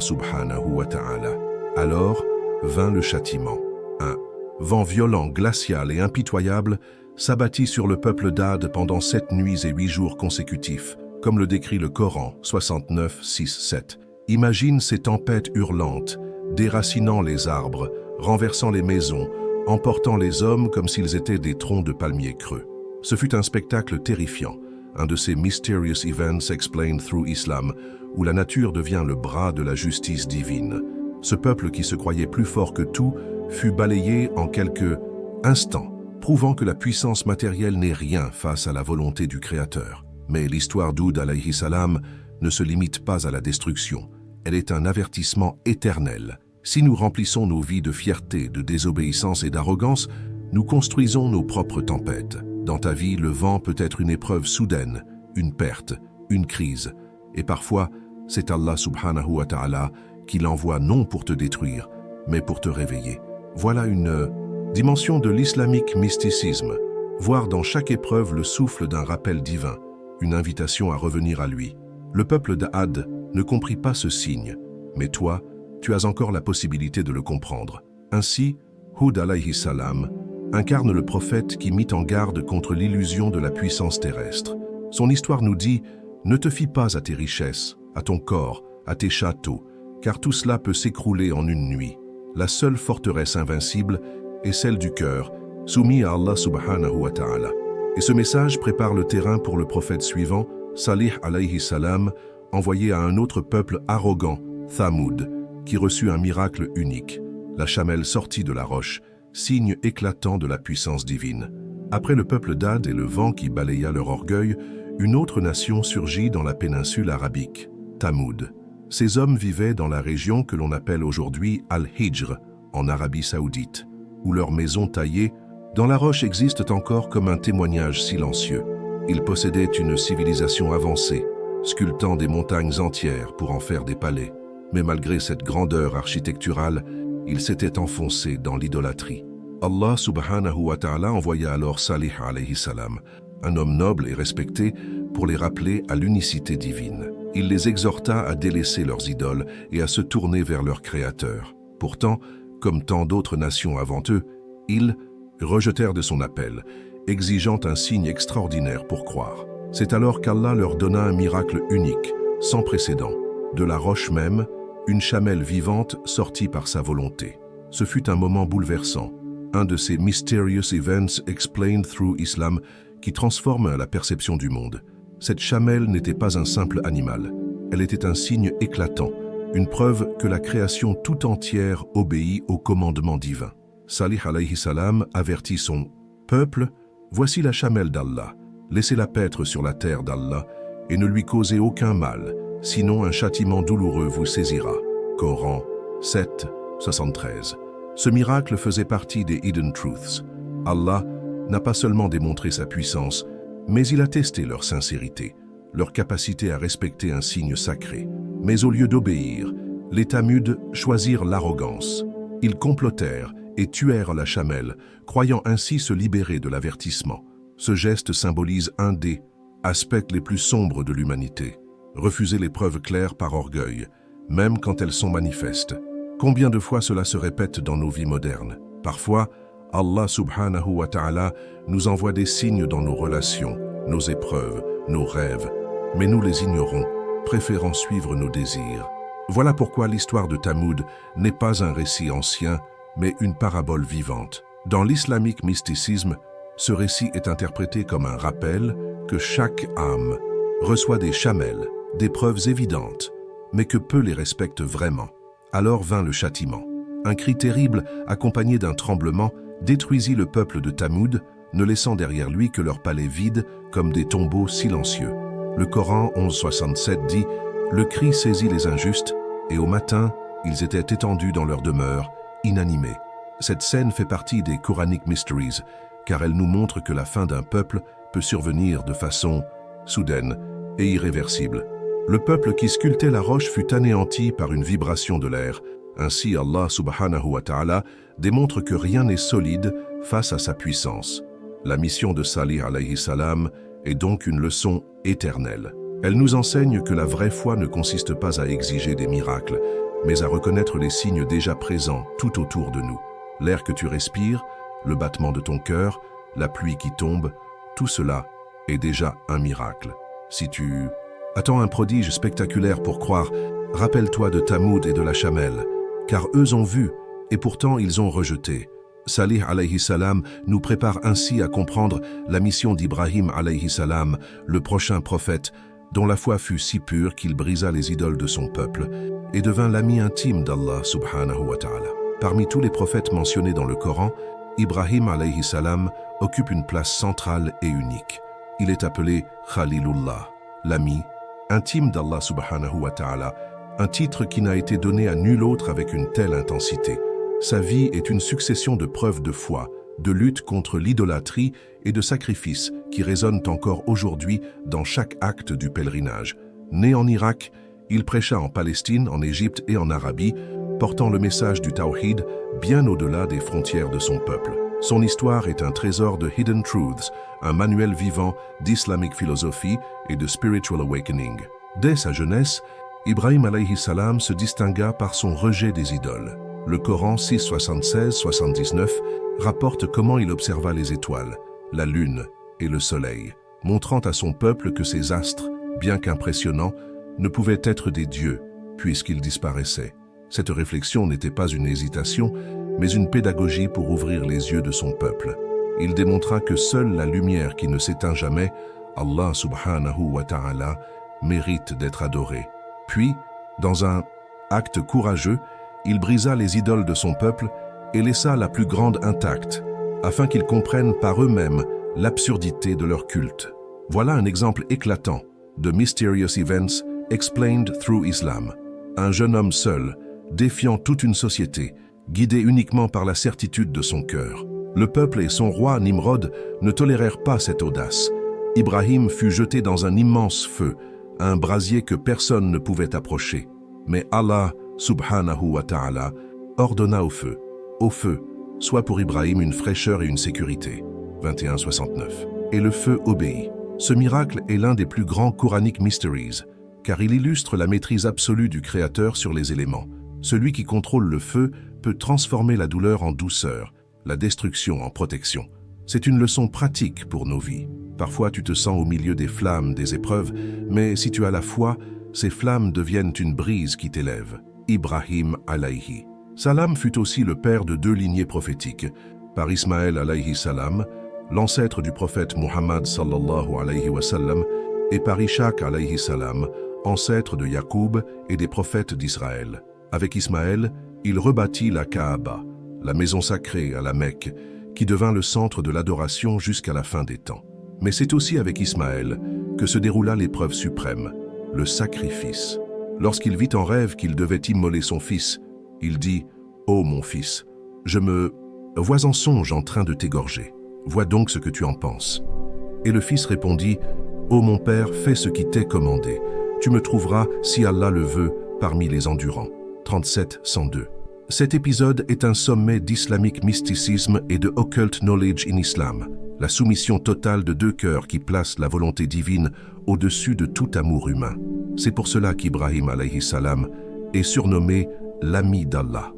Speaker 1: subhanahu wa ta'ala. Alors vint le châtiment. Un vent violent, glacial et impitoyable s'abattit sur le peuple d'Ad pendant 7 nuits et 8 jours consécutifs, comme le décrit le Coran 69, 6, 7. Imagine ces tempêtes hurlantes, déracinant les arbres, renversant les maisons, emportant les hommes comme s'ils étaient des troncs de palmiers creux. Ce fut un spectacle terrifiant, un de ces mysterious events explained through Islam, où la nature devient le bras de la justice divine. Ce peuple qui se croyait plus fort que tout fut balayé en quelques instants, prouvant que la puissance matérielle n'est rien face à la volonté du Créateur. Mais l'histoire d'Hud alayhi salam ne se limite pas à la destruction. Elle est un avertissement éternel. Si nous remplissons nos vies de fierté, de désobéissance et d'arrogance, nous construisons nos propres tempêtes. Dans ta vie, le vent peut être une épreuve soudaine, une perte, une crise. Et parfois, c'est Allah subhanahu wa ta'ala qui l'envoie non pour te détruire, mais pour te réveiller. Voilà une dimension de l'islamique mysticisme. Voir dans chaque épreuve le souffle d'un rappel divin, une invitation à revenir à lui. Le peuple d'Ad ne comprit pas ce signe, mais toi, tu as encore la possibilité de le comprendre. Ainsi, Hud alayhi salam incarne le prophète qui mit en garde contre l'illusion de la puissance terrestre. Son histoire nous dit « Ne te fie pas à tes richesses, à ton corps, à tes châteaux, car tout cela peut s'écrouler en une nuit. La seule forteresse invincible est celle du cœur, soumis à Allah subhanahu wa ta'ala. Et ce message prépare le terrain pour le prophète suivant, Salih alayhi salam, envoyé à un autre peuple arrogant, Thamoud, qui reçut un miracle unique, la chamelle sortie de la roche, signe éclatant de la puissance divine. Après le peuple d'Ad et le vent qui balaya leur orgueil, une autre nation surgit dans la péninsule arabique, Thamoud. Ces hommes vivaient dans la région que l'on appelle aujourd'hui Al-Hijr, en Arabie saoudite, où leurs maisons taillées dans la roche existent encore comme un témoignage silencieux. Ils possédaient une civilisation avancée, sculptant des montagnes entières pour en faire des palais. Mais malgré cette grandeur architecturale, ils s'étaient enfoncés dans l'idolâtrie. Allah subhanahu wa ta'ala envoya alors Salih alayhi salam, un homme noble et respecté, pour les rappeler à l'unicité divine. Il les exhorta à délaisser leurs idoles et à se tourner vers leur Créateur. Pourtant, comme tant d'autres nations avant eux, ils rejetèrent de son appel, exigeant un signe extraordinaire pour croire. C'est alors qu'Allah leur donna un miracle unique, sans précédent. De la roche même, une chamelle vivante sortit par sa volonté. Ce fut un moment bouleversant, un de ces mysterious events explained through Islam qui transforment la perception du monde. Cette chamelle n'était pas un simple animal, elle était un signe éclatant, une preuve que la création tout entière obéit au commandement divin. Salih alayhi salam avertit son peuple, « Voici la chamelle d'Allah, laissez-la paître sur la terre d'Allah et ne lui causez aucun mal, sinon un châtiment douloureux vous saisira. » Coran 7, 73. Ce miracle faisait partie des Hidden Truths. Allah n'a pas seulement démontré sa puissance, mais il a testé leur sincérité, leur capacité à respecter un signe sacré. Mais au lieu d'obéir, les Thamuds choisirent l'arrogance. Ils complotèrent et tuèrent la chamelle, croyant ainsi se libérer de l'avertissement. Ce geste symbolise un des aspects les plus sombres de l'humanité. Refuser les preuves claires par orgueil, même quand elles sont manifestes. Combien de fois cela se répète dans nos vies modernes? Parfois, Allah subhanahu wa ta'ala nous envoie des signes dans nos relations, nos épreuves, nos rêves, mais nous les ignorons, préférant suivre nos désirs. Voilà pourquoi l'histoire de Thamoud n'est pas un récit ancien, mais une parabole vivante. Dans l'islamique mysticisme, ce récit est interprété comme un rappel que chaque âme reçoit des chamelles, des preuves évidentes, mais que peu les respectent vraiment. Alors vint le châtiment. Un cri terrible, accompagné d'un tremblement, détruisit le peuple de Thamoud, ne laissant derrière lui que leurs palais vides comme des tombeaux silencieux. Le Coran 11:67 dit « Le cri saisit les injustes, et au matin, ils étaient étendus dans leur demeure, inanimés. » Cette scène fait partie des Quranic Mysteries, car elle nous montre que la fin d'un peuple peut survenir de façon soudaine et irréversible. Le peuple qui sculptait la roche fut anéanti par une vibration de l'air. Ainsi, Allah subhanahu wa ta'ala démontre que rien n'est solide face à sa puissance. La mission de Salih alayhi salam est donc une leçon éternelle. Elle nous enseigne que la vraie foi ne consiste pas à exiger des miracles, mais à reconnaître les signes déjà présents tout autour de nous. L'air que tu respires, le battement de ton cœur, la pluie qui tombe, tout cela est déjà un miracle. Si tu attends un prodige spectaculaire pour croire, rappelle-toi de Thamoud et de la chamelle, car eux ont vu et pourtant ils ont rejeté. Salih alayhi salam nous prépare ainsi à comprendre la mission d'Ibrahim alayhi salam, le prochain prophète, dont la foi fut si pure qu'il brisa les idoles de son peuple et devint l'ami intime d'Allah subhanahu wa ta'ala. Parmi tous les prophètes mentionnés dans le Coran, Ibrahim alayhi salam occupe une place centrale et unique. Il est appelé Khalilullah, l'ami intime d'Allah subhanahu wa ta'ala, un titre qui n'a été donné à nul autre avec une telle intensité. Sa vie est une succession de preuves de foi, de lutte contre l'idolâtrie et de sacrifices qui résonnent encore aujourd'hui dans chaque acte du pèlerinage. Né en Irak, il prêcha en Palestine, en Égypte et en Arabie, portant le message du Tawhid bien au-delà des frontières de son peuple. Son histoire est un trésor de Hidden Truths, un manuel vivant d'islamique philosophie et de spiritual awakening. Dès sa jeunesse, Ibrahim alayhi salam se distingua par son rejet des idoles. Le Coran 6:76-79 rapporte comment il observa les étoiles, la lune et le soleil, montrant à son peuple que ces astres, bien qu'impressionnants, ne pouvaient être des dieux, puisqu'ils disparaissaient. Cette réflexion n'était pas une hésitation, mais une pédagogie pour ouvrir les yeux de son peuple. Il démontra que seule la lumière qui ne s'éteint jamais, Allah subhanahu wa ta'ala, mérite d'être adorée. Puis, dans un acte courageux, il brisa les idoles de son peuple et laissa la plus grande intacte, afin qu'ils comprennent par eux-mêmes l'absurdité de leur culte. Voilà un exemple éclatant de Mysterious Events Explained Through Islam. Un jeune homme seul, défiant toute une société, guidé uniquement par la certitude de son cœur. Le peuple et son roi Nimrod ne tolérèrent pas cette audace. Ibrahim fut jeté dans un immense feu, un brasier que personne ne pouvait approcher. Mais Allah, subhanahu wa ta'ala, ordonna au feu, soit pour Ibrahim une fraîcheur et une sécurité. 21:69. Et le feu obéit. Ce miracle est l'un des plus grands Quranic Mysteries, car il illustre la maîtrise absolue du Créateur sur les éléments. Celui qui contrôle le feu peut transformer la douleur en douceur, la destruction en protection. C'est une leçon pratique pour nos vies. Parfois tu te sens au milieu des flammes, des épreuves, mais si tu as la foi, ces flammes deviennent une brise qui t'élève. Ibrahim alayhi salam fut aussi le père de 2 lignées prophétiques, par Ismaël alayhi salam, l'ancêtre du prophète Muhammad sallallahu alayhi wa sallam, et par Ishaq alayhi salam, ancêtre de Yacoub et des prophètes d'Israël. Avec Ismaël, il rebâtit la Kaaba, la maison sacrée à la Mecque, qui devint le centre de l'adoration jusqu'à la fin des temps. Mais c'est aussi avec Ismaël que se déroula l'épreuve suprême, le sacrifice. Lorsqu'il vit en rêve qu'il devait immoler son fils, il dit « Ô mon fils, je me vois en songe en train de t'égorger. Vois donc ce que tu en penses. » Et le fils répondit « Ô mon père, fais ce qui t'est commandé. Tu me trouveras, si Allah le veut, parmi les endurants. » 37:102. Cet épisode est un sommet d'islamique mysticisme et de occult knowledge in Islam, la soumission totale de 2 cœurs qui placent la volonté divine au-dessus de tout amour humain. C'est pour cela qu'Ibrahim alayhi salam est surnommé l'ami d'Allah.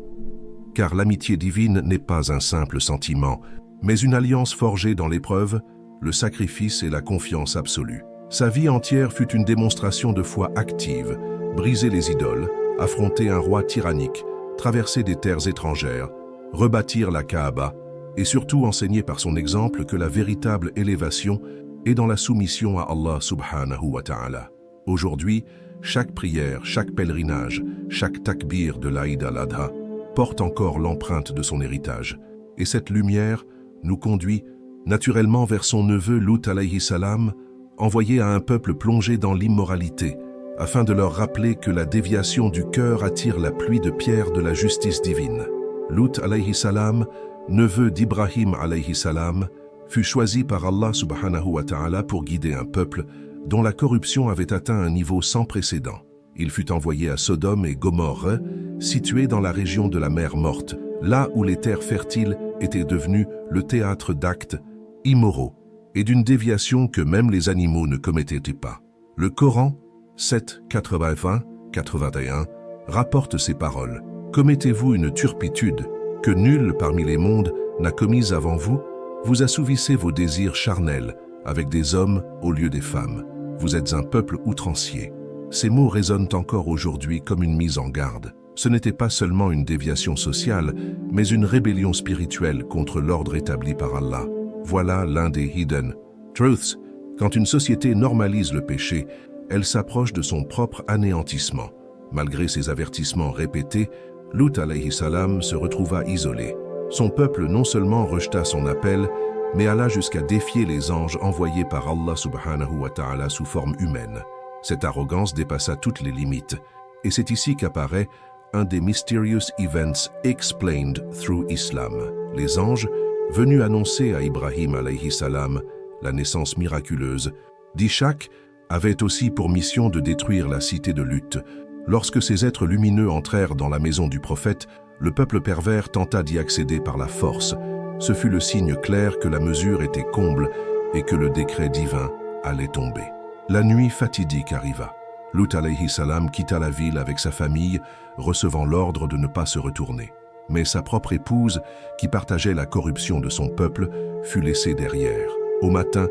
Speaker 1: Car l'amitié divine n'est pas un simple sentiment, mais une alliance forgée dans l'épreuve, le sacrifice et la confiance absolue. Sa vie entière fut une démonstration de foi active, briser les idoles, affronter un roi tyrannique, traverser des terres étrangères, rebâtir la Kaaba, et surtout enseigner par son exemple que la véritable élévation est dans la soumission à Allah subhanahu wa ta'ala. Aujourd'hui, chaque prière, chaque pèlerinage, chaque takbir de l'Aïd al-Adha porte encore l'empreinte de son héritage. Et cette lumière nous conduit naturellement vers son neveu Lut alayhi salam, envoyé à un peuple plongé dans l'immoralité, afin de leur rappeler que la déviation du cœur attire la pluie de pierres de la justice divine. Lut alayhi salam, neveu d'Ibrahim alayhi salam, fut choisi par Allah subhanahu wa ta'ala pour guider un peuple dont la corruption avait atteint un niveau sans précédent. Il fut envoyé à Sodome et Gomorrhe, situés dans la région de la mer Morte, là où les terres fertiles étaient devenues le théâtre d'actes immoraux et d'une déviation que même les animaux ne commettaient pas. Le Coran 7:80-81 rapporte ces paroles. « Commettez-vous une turpitude que nul parmi les mondes n'a commise avant vous? Vous assouvissez vos désirs charnels avec des hommes au lieu des femmes. Vous êtes un peuple outrancier. » Ces mots résonnent encore aujourd'hui comme une mise en garde. Ce n'était pas seulement une déviation sociale, mais une rébellion spirituelle contre l'ordre établi par Allah. Voilà l'un des hidden truths. Quand une société normalise le péché, elle s'approche de son propre anéantissement. Malgré ses avertissements répétés, Lut alayhi salam se retrouva isolé. Son peuple non seulement rejeta son appel, mais alla jusqu'à défier les anges envoyés par Allah subhanahu wa ta'ala sous forme humaine. Cette arrogance dépassa toutes les limites, et c'est ici qu'apparaît un des Mysterious Events Explained Through Islam. Les anges, venus annoncer à Ibrahim alayhi salam la naissance miraculeuse d'Ishaq, avaient aussi pour mission de détruire la cité de Lut. Lorsque ces êtres lumineux entrèrent dans la maison du prophète, le peuple pervers tenta d'y accéder par la force. Ce fut le signe clair que la mesure était comble et que le décret divin allait tomber. La nuit fatidique arriva. Lut alayhi salam quitta la ville avec sa famille, recevant l'ordre de ne pas se retourner. Mais sa propre épouse, qui partageait la corruption de son peuple, fut laissée derrière. Au matin,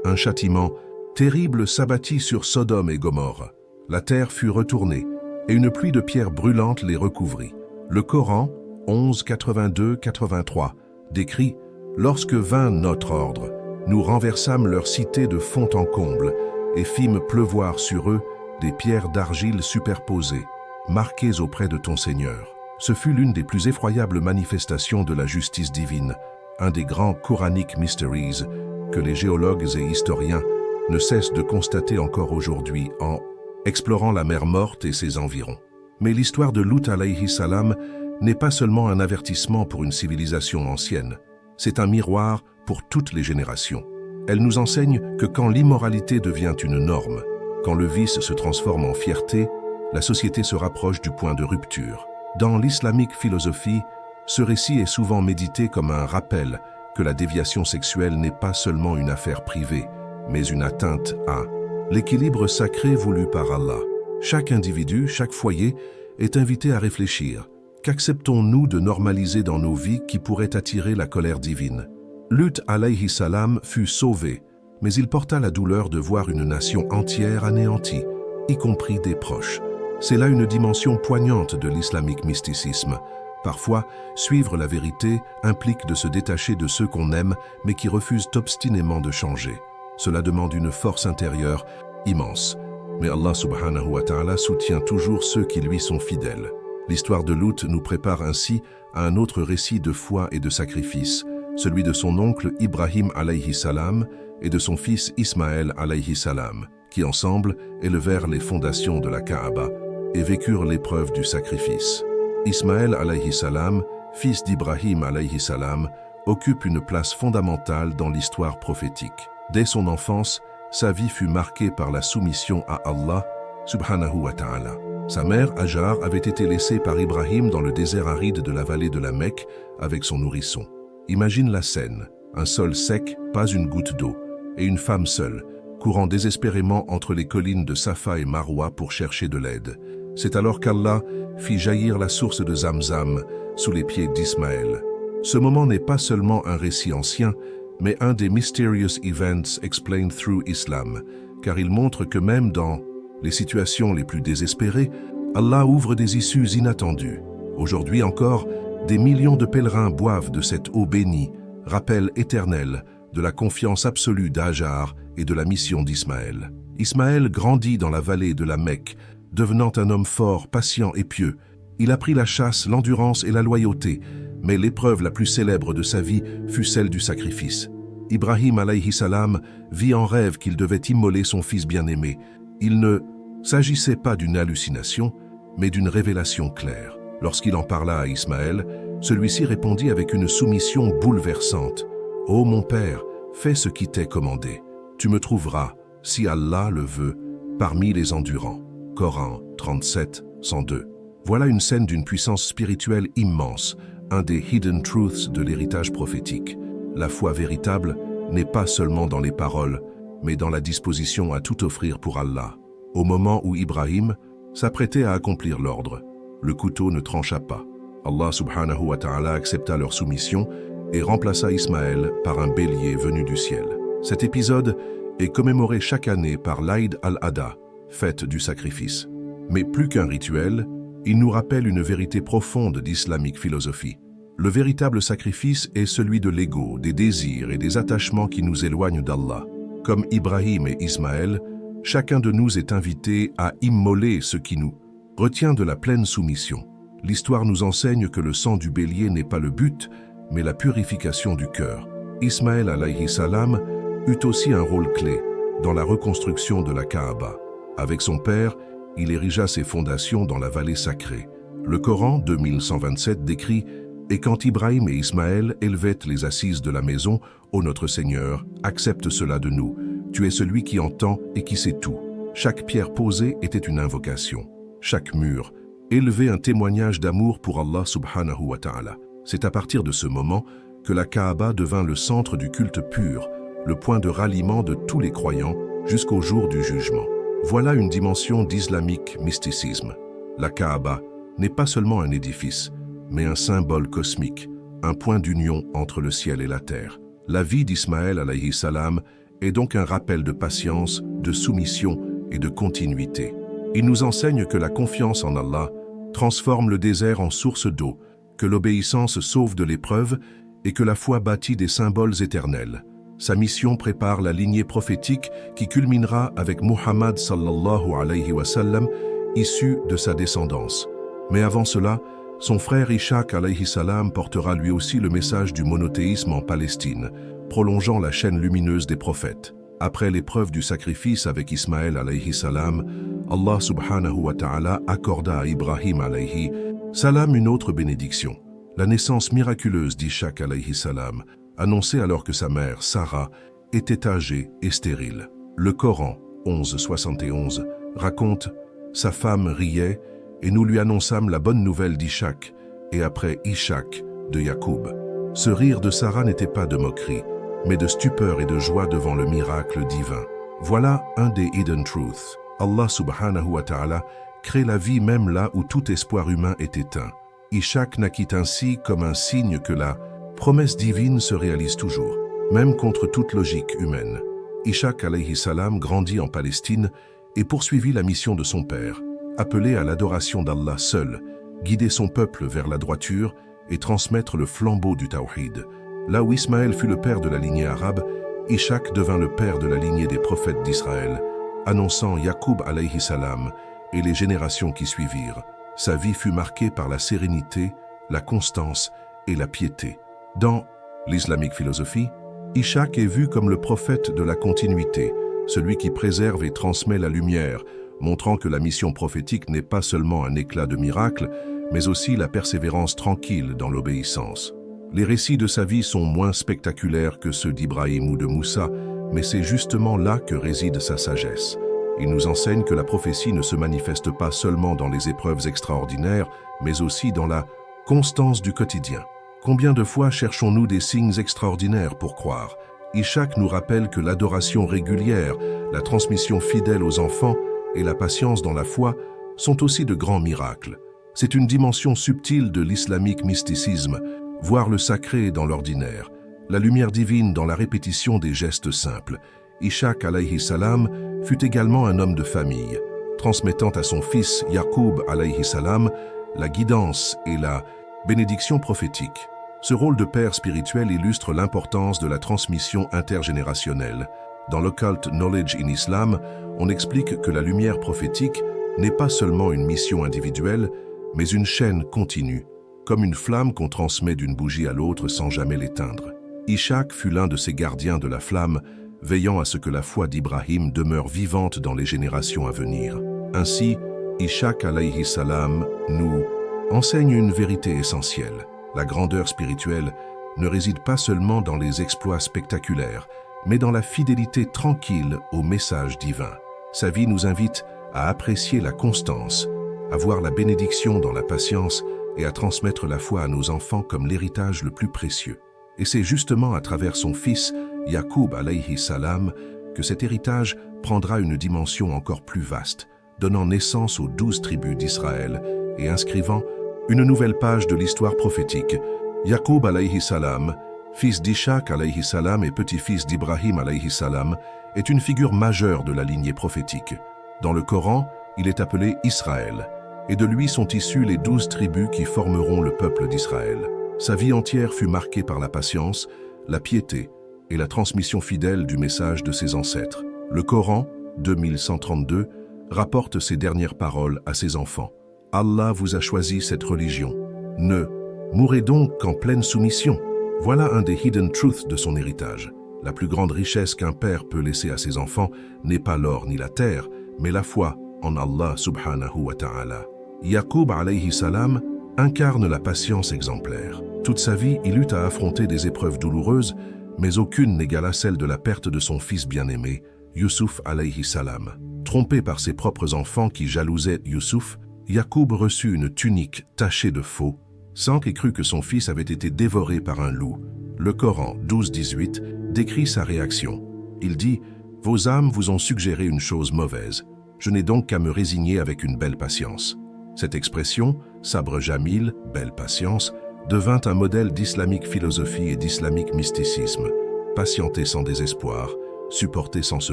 Speaker 1: un châtiment terrible s'abattit sur Sodome et Gomorrhe. La terre fut retournée, et une pluie de pierres brûlantes les recouvrit. Le Coran, 11:82-83, décrit « Lorsque vint notre ordre, nous renversâmes leur cité de fond en comble et fîmes pleuvoir sur eux des pierres d'argile superposées, marquées auprès de ton Seigneur. » Ce fut l'une des plus effroyables manifestations de la justice divine, un des grands Quranic Mysteries que les géologues et historiens ne cessent de constater encore aujourd'hui en explorant la mer Morte et ses environs. Mais l'histoire de Lut alayhi salam n'est pas seulement un avertissement pour une civilisation ancienne, c'est un miroir pour toutes les générations. Elle nous enseigne que quand l'immoralité devient une norme, quand le vice se transforme en fierté, la société se rapproche du point de rupture. Dans l'islamique philosophie, ce récit est souvent médité comme un rappel que la déviation sexuelle n'est pas seulement une affaire privée, mais une atteinte à l'équilibre sacré voulu par Allah. Chaque individu, chaque foyer est invité à réfléchir. Qu'acceptons-nous de normaliser dans nos vies qui pourrait attirer la colère divine? Lut alayhi salam fut sauvé, mais il porta la douleur de voir une nation entière anéantie, y compris des proches. C'est là une dimension poignante de l'islamique mysticisme. Parfois, suivre la vérité implique de se détacher de ceux qu'on aime, mais qui refusent obstinément de changer. Cela demande une force intérieure immense. Mais Allah subhanahu wa ta'ala soutient toujours ceux qui lui sont fidèles. L'histoire de Lut nous prépare ainsi à un autre récit de foi et de sacrifice, celui de son oncle Ibrahim alayhi salam et de son fils Ismaël alayhi salam, qui ensemble élevèrent les fondations de la Kaaba et vécurent l'épreuve du sacrifice. Ismaël alayhi salam, fils d'Ibrahim alayhi salam, occupe une place fondamentale dans l'histoire prophétique. Dès son enfance, sa vie fut marquée par la soumission à Allah subhanahu wa ta'ala. Sa mère, Hajar, avait été laissée par Ibrahim dans le désert aride de la vallée de la Mecque avec son nourrisson. Imagine la scène, un sol sec, pas une goutte d'eau, et une femme seule, courant désespérément entre les collines de Safa et Marwa pour chercher de l'aide. C'est alors qu'Allah fit jaillir la source de Zamzam sous les pieds d'Ismaël. Ce moment n'est pas seulement un récit ancien, mais un des Mysterious Events Explained Through Islam, car il montre que même dans les situations les plus désespérées, Allah ouvre des issues inattendues. Aujourd'hui encore, des millions de pèlerins boivent de cette eau bénie, rappel éternel de la confiance absolue d'Hajar et de la mission d'Ismaël. Ismaël grandit dans la vallée de la Mecque, devenant un homme fort, patient et pieux. Il apprit la chasse, l'endurance et la loyauté, mais l'épreuve la plus célèbre de sa vie fut celle du sacrifice. Ibrahim alayhi salam vit en rêve qu'il devait immoler son fils bien-aimé. Il ne s'agissait pas d'une hallucination, mais d'une révélation claire. Lorsqu'il en parla à Ismaël, celui-ci répondit avec une soumission bouleversante. « Ô mon père, fais ce qui t'est commandé. Tu me trouveras, si Allah le veut, parmi les endurants. » Coran 37, 102. Voilà une scène d'une puissance spirituelle immense, un des hidden truths de l'héritage prophétique. La foi véritable n'est pas seulement dans les paroles, mais dans la disposition à tout offrir pour Allah. Au moment où Ibrahim s'apprêtait à accomplir l'ordre, le couteau ne trancha pas. Allah subhanahu wa ta'ala accepta leur soumission et remplaça Ismaël par un bélier venu du ciel. Cet épisode est commémoré chaque année par l'Aïd al-Adha, fête du sacrifice. Mais plus qu'un rituel, il nous rappelle une vérité profonde d'islamique philosophie. Le véritable sacrifice est celui de l'ego, des désirs et des attachements qui nous éloignent d'Allah. Comme Ibrahim et Ismaël, chacun de nous est invité à immoler ce qui nous retient de la pleine soumission. L'histoire nous enseigne que le sang du bélier n'est pas le but, mais la purification du cœur. Ismaël alayhi salam eut aussi un rôle clé dans la reconstruction de la Kaaba. Avec son père, il érigea ses fondations dans la vallée sacrée. Le Coran 2127 décrit « Et quand Ibrahim et Ismaël élevaient les assises de la maison, ô notre Seigneur, accepte cela de nous. Tu es celui qui entend et qui sait tout. » Chaque pierre posée était une invocation. Chaque mur élevait un témoignage d'amour pour Allah subhanahu wa ta'ala. C'est à partir de ce moment que la Kaaba devint le centre du culte pur, le point de ralliement de tous les croyants jusqu'au jour du jugement. Voilà une dimension d'islamique mysticisme. La Kaaba n'est pas seulement un édifice, mais un symbole cosmique, un point d'union entre le ciel et la terre. La vie d'Ismaël alayhi salam est donc un rappel de patience, de soumission et de continuité. Il nous enseigne que la confiance en Allah transforme le désert en source d'eau, que l'obéissance sauve de l'épreuve et que la foi bâtit des symboles éternels. Sa mission prépare la lignée prophétique qui culminera avec Muhammad sallallahu alayhi wa sallam, issu de sa descendance. Mais avant cela, son frère Ishaq alayhi salam portera lui aussi le message du monothéisme en Palestine, prolongeant la chaîne lumineuse des prophètes. Après l'épreuve du sacrifice avec Ismaël alayhi salam, Allah subhanahu wa ta'ala accorda à Ibrahim alayhi salam une autre bénédiction, la naissance miraculeuse d'Ishaq alayhi salam, annoncée alors que sa mère, Sarah, était âgée et stérile. Le Coran, 11:71, raconte « Sa femme riait et nous lui annonçâmes la bonne nouvelle d'Ishaq et après Ishaq de Yacoub. » Ce rire de Sarah n'était pas de moquerie, mais de stupeur et de joie devant le miracle divin. Voilà un des hidden truths. Allah subhanahu wa ta'ala crée la vie même là où tout espoir humain est éteint. Ishaq naquit ainsi comme un signe que la promesse divine se réalise toujours, même contre toute logique humaine. Ishaq alayhi salam grandit en Palestine et poursuivit la mission de son père, appelé à l'adoration d'Allah seul, guider son peuple vers la droiture et transmettre le flambeau du tawhid. Là où Ismaël fut le père de la lignée arabe, Ishaq devint le père de la lignée des prophètes d'Israël, annonçant Yacoub alayhi salam et les générations qui suivirent. Sa vie fut marquée par la sérénité, la constance et la piété. Dans l'islamique philosophie, Ishaq est vu comme le prophète de la continuité, celui qui préserve et transmet la lumière, montrant que la mission prophétique n'est pas seulement un éclat de miracle, mais aussi la persévérance tranquille dans l'obéissance. Les récits de sa vie sont moins spectaculaires que ceux d'Ibrahim ou de Moussa, mais c'est justement là que réside sa sagesse. Il nous enseigne que la prophétie ne se manifeste pas seulement dans les épreuves extraordinaires, mais aussi dans la constance du quotidien. Combien de fois cherchons-nous des signes extraordinaires pour croire? Ishaq nous rappelle que l'adoration régulière, la transmission fidèle aux enfants et la patience dans la foi sont aussi de grands miracles. C'est une dimension subtile de l'islamique mysticisme, voir le sacré dans l'ordinaire, la lumière divine dans la répétition des gestes simples. Ishaq alayhi salam fut également un homme de famille, transmettant à son fils Yacoub alayhi salam la guidance et la bénédiction prophétique. Ce rôle de père spirituel illustre l'importance de la transmission intergénérationnelle. Dans l'Occult Knowledge in Islam, on explique que la lumière prophétique n'est pas seulement une mission individuelle, mais une chaîne continue, comme une flamme qu'on transmet d'une bougie à l'autre sans jamais l'éteindre. Ishaq fut l'un de ces gardiens de la flamme, veillant à ce que la foi d'Ibrahim demeure vivante dans les générations à venir. Ainsi, Ishaq alayhi salam nous enseigne une vérité essentielle. La grandeur spirituelle ne réside pas seulement dans les exploits spectaculaires, mais dans la fidélité tranquille au message divin. Sa vie nous invite à apprécier la constance, à voir la bénédiction dans la patience et à transmettre la foi à nos enfants comme l'héritage le plus précieux. Et c'est justement à travers son fils, Yacoub alayhi salam, que cet héritage prendra une dimension encore plus vaste, donnant naissance aux 12 tribus d'Israël et inscrivant une nouvelle page de l'histoire prophétique. Yacoub alayhi salam, fils d'Ishaq alayhi salam et petit-fils d'Ibrahim alayhi salam, est une figure majeure de la lignée prophétique. Dans le Coran, il est appelé Israël, et de lui sont issues les 12 tribus qui formeront le peuple d'Israël. Sa vie entière fut marquée par la patience, la piété et la transmission fidèle du message de ses ancêtres. Le Coran, 2132, rapporte ces dernières paroles à ses enfants. Allah vous a choisi cette religion. Ne mourrez donc qu'en pleine soumission. Voilà un des hidden truths de son héritage. La plus grande richesse qu'un père peut laisser à ses enfants n'est pas l'or ni la terre, mais la foi en Allah subhanahu wa ta'ala. Yacoub alayhi salam incarne la patience exemplaire. Toute sa vie, il eut à affronter des épreuves douloureuses, mais aucune n'égala celle de la perte de son fils bien-aimé, Yusuf alayhi salam. Trompé par ses propres enfants qui jalousaient Yusuf, Yacoub reçut une tunique tachée de faux, sans qu'il crût que son fils avait été dévoré par un loup. Le Coran 12-18 décrit sa réaction. Il dit « Vos âmes vous ont suggéré une chose mauvaise. Je n'ai donc qu'à me résigner avec une belle patience. » Cette expression, sabre jamil, belle patience, devint un modèle d'islamique philosophie et d'islamique mysticisme. Patienter sans désespoir, supporter sans se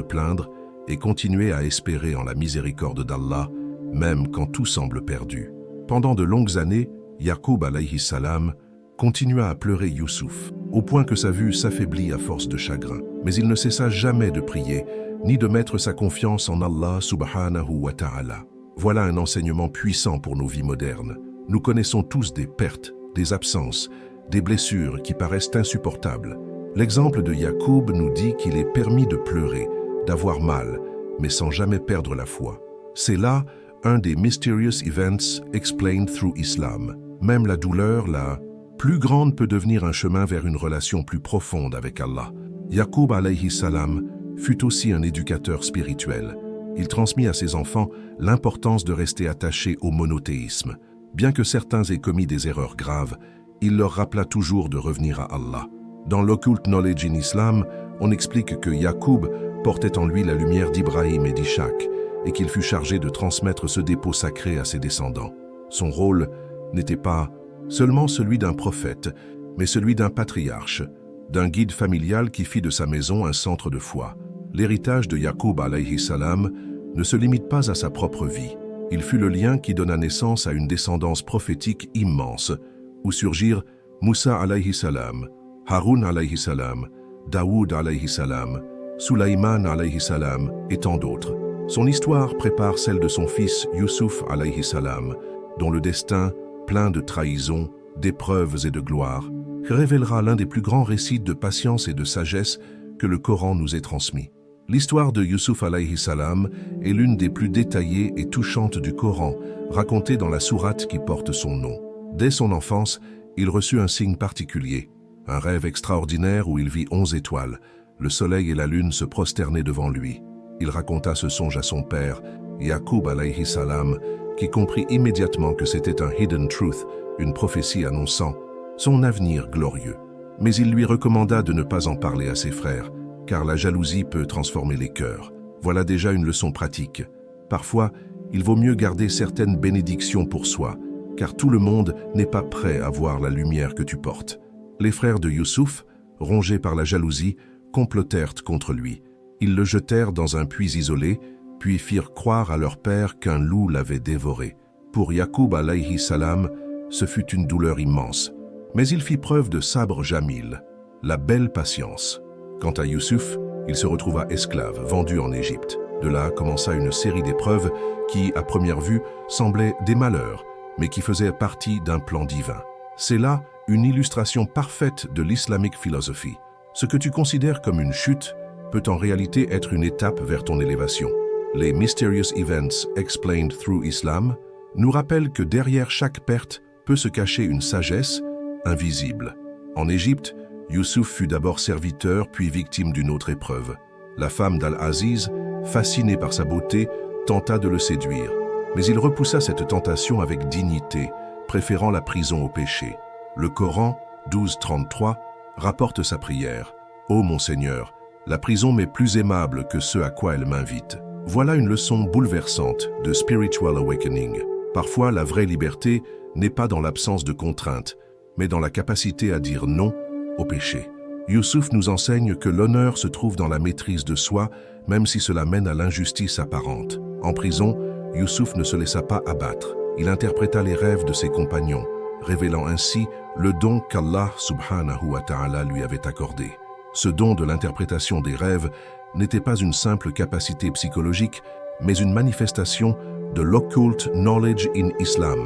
Speaker 1: plaindre et continuer à espérer en la miséricorde d'Allah, même quand tout semble perdu. Pendant de longues années, Yaqub alayhi salam continua à pleurer Youssouf, au point que sa vue s'affaiblit à force de chagrin. Mais il ne cessa jamais de prier, ni de mettre sa confiance en Allah subhanahu wa ta'ala. Voilà un enseignement puissant pour nos vies modernes. Nous connaissons tous des pertes, des absences, des blessures qui paraissent insupportables. L'exemple de Yaqub nous dit qu'il est permis de pleurer, d'avoir mal, mais sans jamais perdre la foi. C'est là un des mysterious events explained through Islam. Même la douleur, la plus grande, peut devenir un chemin vers une relation plus profonde avec Allah. Yaqub alayhi salam fut aussi un éducateur spirituel. Il transmit à ses enfants l'importance de rester attachés au monothéisme. Bien que certains aient commis des erreurs graves, il leur rappela toujours de revenir à Allah. Dans l'Occult Knowledge in Islam, on explique que Yaqub portait en lui la lumière d'Ibrahim et d'Ishaq, et qu'il fut chargé de transmettre ce dépôt sacré à ses descendants. Son rôle n'était pas seulement celui d'un prophète, mais celui d'un patriarche, d'un guide familial qui fit de sa maison un centre de foi. L'héritage de Yaqub alayhi salam ne se limite pas à sa propre vie. Il fut le lien qui donna naissance à une descendance prophétique immense, où surgirent Moussa alayhi salam, Haroun alayhi salam, Daoud alayhi salam, Sulaiman alayhi salam et tant d'autres. Son histoire prépare celle de son fils Youssouf alayhi salam, dont le destin, plein de trahisons, d'épreuves et de gloire, révélera l'un des plus grands récits de patience et de sagesse que le Coran nous ait transmis. L'histoire de Youssouf alayhi salam est l'une des plus détaillées et touchantes du Coran, racontée dans la sourate qui porte son nom. Dès son enfance, il reçut un signe particulier, un rêve extraordinaire où il vit 11 étoiles. Le soleil et la lune se prosternaient devant lui. Il raconta ce songe à son père, Yaqub alayhi salam, qui comprit immédiatement que c'était un hidden truth, une prophétie annonçant son avenir glorieux. Mais il lui recommanda de ne pas en parler à ses frères, car la jalousie peut transformer les cœurs. Voilà déjà une leçon pratique. Parfois, il vaut mieux garder certaines bénédictions pour soi, car tout le monde n'est pas prêt à voir la lumière que tu portes. Les frères de Youssouf, rongés par la jalousie, complotèrent contre lui. Ils le jetèrent dans un puits isolé, puis firent croire à leur père qu'un loup l'avait dévoré. Pour Yaqub alayhi salam, ce fut une douleur immense. Mais il fit preuve de sabre jamil, la belle patience. Quant à Youssouf, il se retrouva esclave, vendu en Égypte. De là commença une série d'épreuves qui, à première vue, semblaient des malheurs, mais qui faisaient partie d'un plan divin. C'est là une illustration parfaite de l'islamic philosophy. Ce que tu considères comme une chute peut en réalité être une étape vers ton élévation. Les Mysterious Events Explained Through Islam nous rappellent que derrière chaque perte peut se cacher une sagesse invisible. En Égypte, Youssouf fut d'abord serviteur puis victime d'une autre épreuve. La femme d'Al-Aziz, fascinée par sa beauté, tenta de le séduire. Mais il repoussa cette tentation avec dignité, préférant la prison au péché. Le Coran, 12:33, rapporte sa prière. « Ô mon Seigneur, la prison m'est plus aimable que ce à quoi elle m'invite. » Voilà une leçon bouleversante de Spiritual Awakening. Parfois, la vraie liberté n'est pas dans l'absence de contraintes, mais dans la capacité à dire non au péché. Youssouf nous enseigne que l'honneur se trouve dans la maîtrise de soi, même si cela mène à l'injustice apparente. En prison, Youssouf ne se laissa pas abattre. Il interpréta les rêves de ses compagnons, révélant ainsi le don qu'Allah subhanahu wa ta'ala lui avait accordé. Ce don de l'interprétation des rêves n'était pas une simple capacité psychologique, mais une manifestation de l'Occult Knowledge in Islam,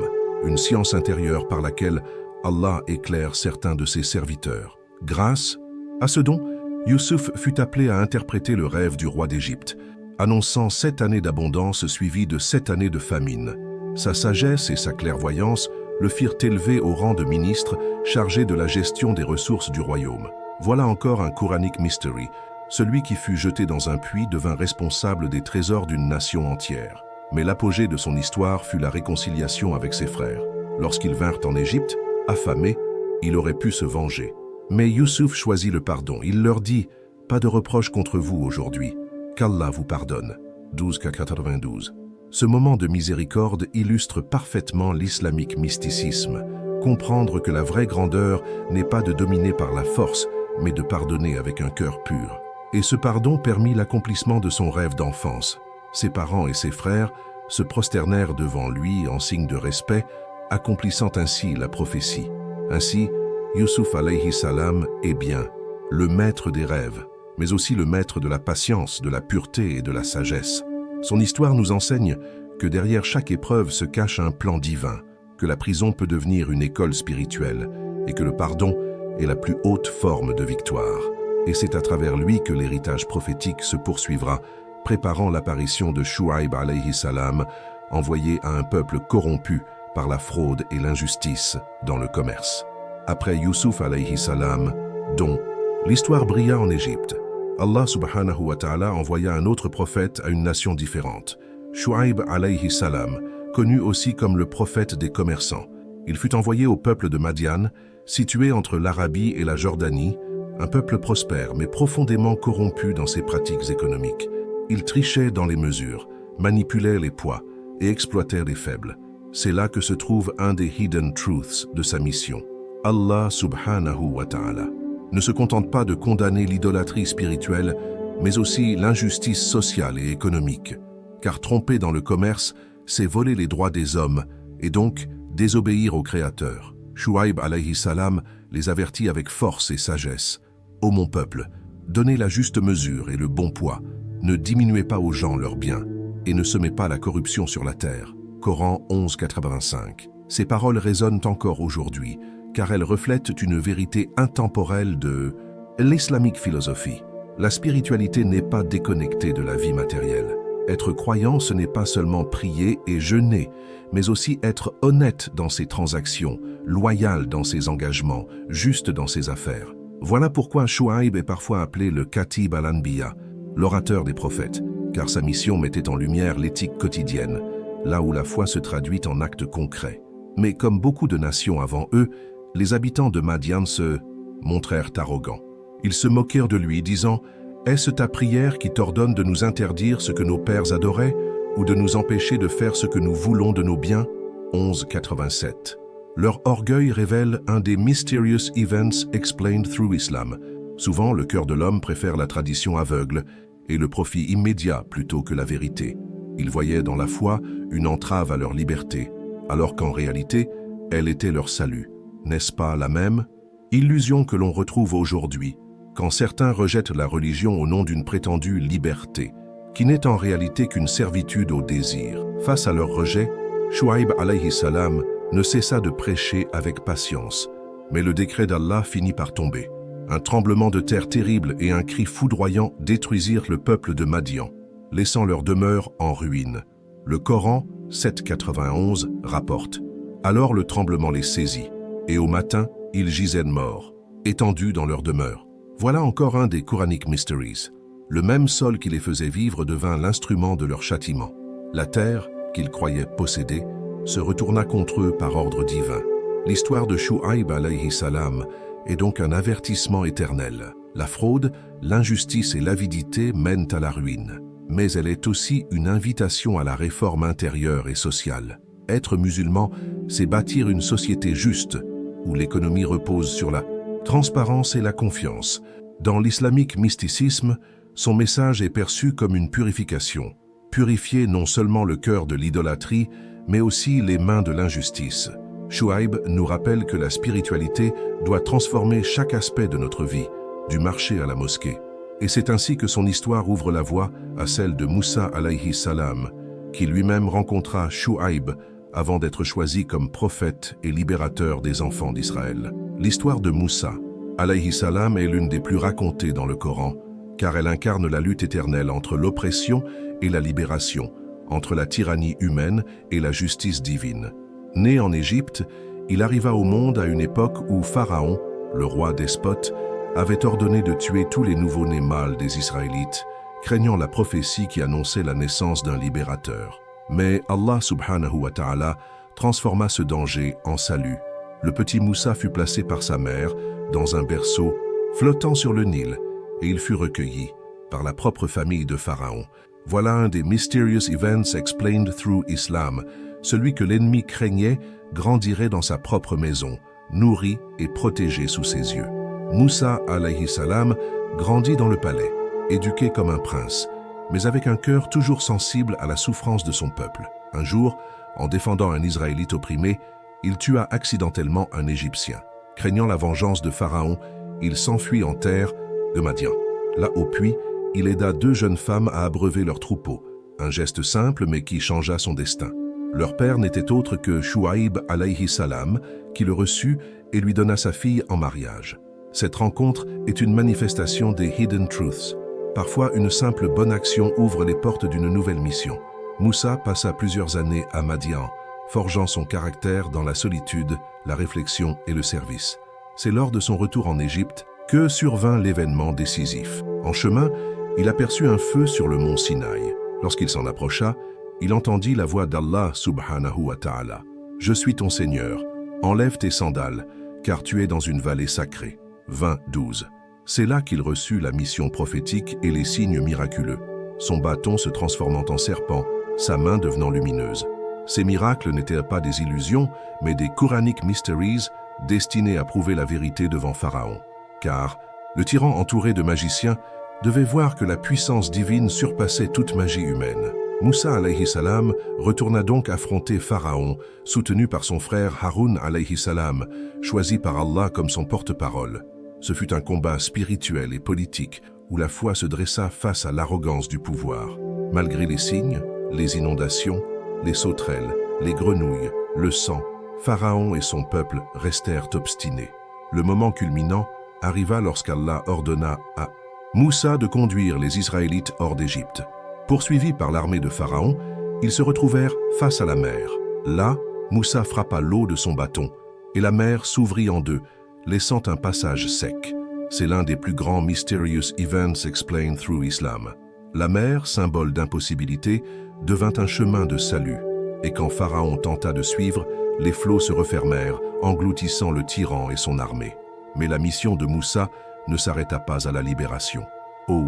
Speaker 1: une science intérieure par laquelle Allah éclaire certains de ses serviteurs. Grâce à ce don, Youssouf fut appelé à interpréter le rêve du roi d'Égypte, annonçant 7 années d'abondance suivies de 7 années de famine. Sa sagesse et sa clairvoyance le firent élever au rang de ministre chargé de la gestion des ressources du royaume. Voilà encore un Quranic mystery. Celui qui fut jeté dans un puits devint responsable des trésors d'une nation entière. Mais l'apogée de son histoire fut la réconciliation avec ses frères. Lorsqu'ils vinrent en Égypte, affamés, il aurait pu se venger. Mais Youssouf choisit le pardon. Il leur dit « Pas de reproche contre vous aujourd'hui, qu'Allah vous pardonne » 12:92. Ce moment de miséricorde illustre parfaitement l'islamique mysticisme. Comprendre que la vraie grandeur n'est pas de dominer par la force, mais de pardonner avec un cœur pur. Et ce pardon permit l'accomplissement de son rêve d'enfance. Ses parents et ses frères se prosternèrent devant lui en signe de respect, accomplissant ainsi la prophétie. Ainsi, Yusuf alayhi salam est bien le maître des rêves, mais aussi le maître de la patience, de la pureté et de la sagesse. Son histoire nous enseigne que derrière chaque épreuve se cache un plan divin, que la prison peut devenir une école spirituelle et que le pardon est la plus haute forme de victoire. Et c'est à travers lui que l'héritage prophétique se poursuivra, préparant l'apparition de Shu'aib alayhi salam, envoyé à un peuple corrompu par la fraude et l'injustice dans le commerce. Après Yusuf alayhi salam, dont l'histoire brilla en Égypte, Allah subhanahu wa ta'ala envoya un autre prophète à une nation différente, Shu'aib alayhi salam, connu aussi comme le prophète des commerçants. Il fut envoyé au peuple de Madian, situé entre l'Arabie et la Jordanie, un peuple prospère mais profondément corrompu dans ses pratiques économiques. Il trichait dans les mesures, manipulait les poids et exploitait les faibles. C'est là que se trouve un des hidden truths de sa mission. Allah subhanahu wa ta'ala ne se contente pas de condamner l'idolâtrie spirituelle, mais aussi l'injustice sociale et économique. Car tromper dans le commerce, c'est voler les droits des hommes et donc désobéir au Créateur. Shu'aib alayhi salam les avertit avec force et sagesse. Ô mon peuple, donnez la juste mesure et le bon poids. Ne diminuez pas aux gens leurs biens et ne semez pas la corruption sur la terre. Coran 11:85. Ces paroles résonnent encore aujourd'hui, car elles reflètent une vérité intemporelle de l'islamique philosophie. La spiritualité n'est pas déconnectée de la vie matérielle. Être croyant, ce n'est pas seulement prier et jeûner, mais aussi être honnête dans ses transactions, loyal dans ses engagements, juste dans ses affaires. Voilà pourquoi Shu'aib est parfois appelé le Katib al-Anbiya, l'orateur des prophètes, car sa mission mettait en lumière l'éthique quotidienne, là où la foi se traduit en actes concrets. Mais comme beaucoup de nations avant eux, les habitants de Madian se montrèrent arrogants. Ils se moquèrent de lui, disant « Est-ce ta prière qui t'ordonne de nous interdire ce que nos pères adoraient ou de nous empêcher de faire ce que nous voulons de nos biens » 11:87. Leur orgueil révèle un des mysterious events explained through Islam. Souvent, le cœur de l'homme préfère la tradition aveugle et le profit immédiat plutôt que la vérité. Ils voyaient dans la foi une entrave à leur liberté, alors qu'en réalité, elle était leur salut. N'est-ce pas la même illusion que l'on retrouve aujourd'hui, quand certains rejettent la religion au nom d'une prétendue liberté, qui n'est en réalité qu'une servitude au désir. Face à leur rejet, Shu'aib alayhi salam ne cessa de prêcher avec patience. Mais le décret d'Allah finit par tomber. Un tremblement de terre terrible et un cri foudroyant détruisirent le peuple de Madian, laissant leur demeure en ruine. Le Coran 7:91 rapporte « Alors le tremblement les saisit, et au matin, ils gisaient morts, étendus dans leur demeure. » Voilà encore un des Quranic Mysteries. Le même sol qui les faisait vivre devint l'instrument de leur châtiment. La terre, qu'ils croyaient posséder, se retourna contre eux par ordre divin. L'histoire de Shu'aib alayhi salam est donc un avertissement éternel. La fraude, l'injustice et l'avidité mènent à la ruine. Mais elle est aussi une invitation à la réforme intérieure et sociale. Être musulman, c'est bâtir une société juste, où l'économie repose sur la transparence et la confiance. Dans l'islamique mysticisme, son message est perçu comme une purification. Purifier non seulement le cœur de l'idolâtrie, mais aussi les mains de l'injustice. Shu'aib nous rappelle que la spiritualité doit transformer chaque aspect de notre vie, du marché à la mosquée. Et c'est ainsi que son histoire ouvre la voie à celle de Moussa alayhi salam, qui lui-même rencontra Shu'aib avant d'être choisi comme prophète et libérateur des enfants d'Israël. L'histoire de Moussa alayhi salam est l'une des plus racontées dans le Coran, car elle incarne la lutte éternelle entre l'oppression et la libération, entre la tyrannie humaine et la justice divine. Né en Égypte, il arriva au monde à une époque où Pharaon, le roi despote, avait ordonné de tuer tous les nouveau-nés mâles des Israélites, craignant la prophétie qui annonçait la naissance d'un libérateur. Mais Allah subhanahu wa ta'ala transforma ce danger en salut. Le petit Moussa fut placé par sa mère dans un berceau flottant sur le Nil et il fut recueilli par la propre famille de Pharaon. Voilà un des mysterious events explained through Islam. Celui que l'ennemi craignait grandirait dans sa propre maison, nourri et protégé sous ses yeux. Moussa alayhi salam grandit dans le palais, éduqué comme un prince, mais avec un cœur toujours sensible à la souffrance de son peuple. Un jour, en défendant un Israélite opprimé, Il tua accidentellement un Égyptien. Craignant la vengeance de Pharaon, il s'enfuit en terre de Madian. Là, au puits, il aida 2 jeunes femmes à abreuver leurs troupeaux. Un geste simple mais qui changea son destin. Leur père n'était autre que Shuaïb alayhi salam, qui le reçut et lui donna sa fille en mariage. Cette rencontre est une manifestation des Hidden Truths. Parfois, une simple bonne action ouvre les portes d'une nouvelle mission. Moussa passa plusieurs années à Madian, forgeant son caractère dans la solitude, la réflexion et le service. C'est lors de son retour en Égypte que survint l'événement décisif. En chemin, il aperçut un feu sur le mont Sinaï. Lorsqu'il s'en approcha, il entendit la voix d'Allah subhanahu wa ta'ala. « Je suis ton Seigneur, enlève tes sandales, car tu es dans une vallée sacrée. » 20-12. C'est là qu'il reçut la mission prophétique et les signes miraculeux, son bâton se transformant en serpent, sa main devenant lumineuse. Ces miracles n'étaient pas des illusions, mais des Quranic Mysteries destinés à prouver la vérité devant Pharaon. Car le tyran entouré de magiciens devait voir que la puissance divine surpassait toute magie humaine. Moussa alayhi salam retourna donc affronter Pharaon, soutenu par son frère Haroun alayhi salam, choisi par Allah comme son porte-parole. Ce fut un combat spirituel et politique où la foi se dressa face à l'arrogance du pouvoir. Malgré les signes, les inondations, les sauterelles, les grenouilles, le sang, Pharaon et son peuple restèrent obstinés. Le moment culminant arriva lorsqu'Allah ordonna à Moussa de conduire les Israélites hors d'Égypte. Poursuivis par l'armée de Pharaon, ils se retrouvèrent face à la mer. Là, Moussa frappa l'eau de son bâton, et la mer s'ouvrit en deux, laissant un passage sec. C'est l'un des plus grands Mysterious Events Explained Through Islam. La mer, symbole d'impossibilité, devint un chemin de salut, et quand Pharaon tenta de suivre, les flots se refermèrent, engloutissant le tyran et son armée. Mais la mission de Moussa ne s'arrêta pas à la libération. Au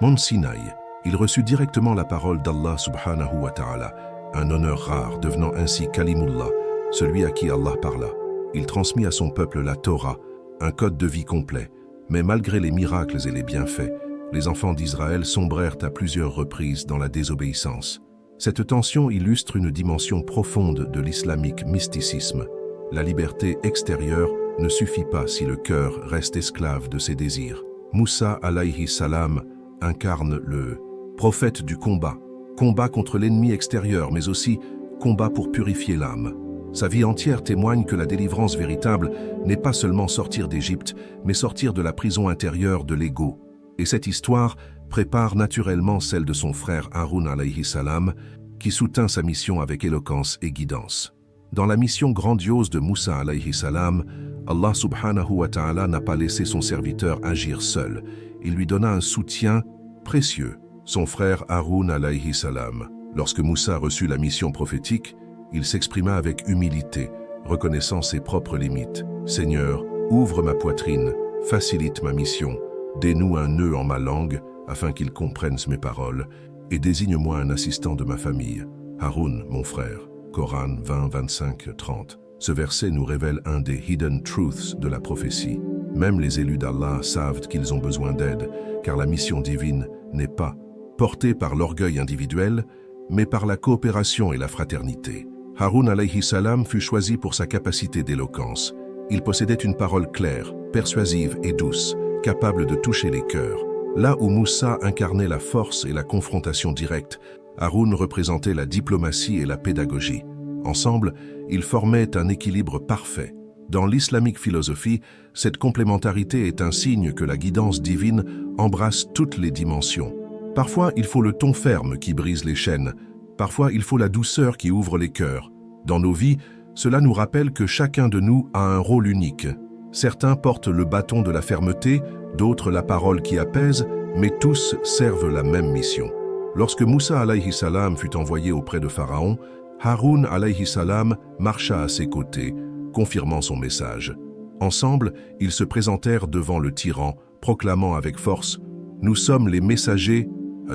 Speaker 1: Mont Sinaï, il reçut directement la parole d'Allah subhanahu wa ta'ala, un honneur rare, devenant ainsi Kalimullah, celui à qui Allah parla. Il transmit à son peuple la Torah, un code de vie complet, mais malgré les miracles et les bienfaits, les enfants d'Israël sombrèrent à plusieurs reprises dans la désobéissance. Cette tension illustre une dimension profonde de l'islamique mysticisme. La liberté extérieure ne suffit pas si le cœur reste esclave de ses désirs. Moussa alayhi salam incarne le prophète du combat, combat contre l'ennemi extérieur, mais aussi combat pour purifier l'âme. Sa vie entière témoigne que la délivrance véritable n'est pas seulement sortir d'Égypte, mais sortir de la prison intérieure de l'ego. Et cette histoire prépare naturellement celle de son frère Haroun alayhi salam, qui soutint sa mission avec éloquence et guidance. Dans la mission grandiose de Moussa alayhi salam, Allah subhanahu wa ta'ala n'a pas laissé son serviteur agir seul. Il lui donna un soutien précieux, son frère Haroun alayhi salam. Lorsque Moussa reçut la mission prophétique, il s'exprima avec humilité, reconnaissant ses propres limites. « Seigneur, ouvre ma poitrine, facilite ma mission, dénoue un nœud en ma langue afin qu'ils comprennent mes paroles, et désigne-moi un assistant de ma famille. Haroun, mon frère. » Coran 20, 25, 30. Ce verset nous révèle un des hidden truths de la prophétie. Même les élus d'Allah savent qu'ils ont besoin d'aide, car la mission divine n'est pas portée par l'orgueil individuel, mais par la coopération et la fraternité. Haroun alayhi salam fut choisi pour sa capacité d'éloquence. Il possédait une parole claire, persuasive et douce, capable de toucher les cœurs. Là où Moussa incarnait la force et la confrontation directe, Haroun représentait la diplomatie et la pédagogie. Ensemble, ils formaient un équilibre parfait. Dans l'islamique philosophie, cette complémentarité est un signe que la guidance divine embrasse toutes les dimensions. Parfois, il faut le ton ferme qui brise les chaînes. Parfois, il faut la douceur qui ouvre les cœurs. Dans nos vies, cela nous rappelle que chacun de nous a un rôle unique. Certains portent le bâton de la fermeté, d'autres la parole qui apaise, mais tous servent la même mission. Lorsque Moussa alayhi salam fut envoyé auprès de Pharaon, Haroun alayhi salam marcha à ses côtés, confirmant son message. Ensemble, ils se présentèrent devant le tyran, proclamant avec force « Nous sommes les messagers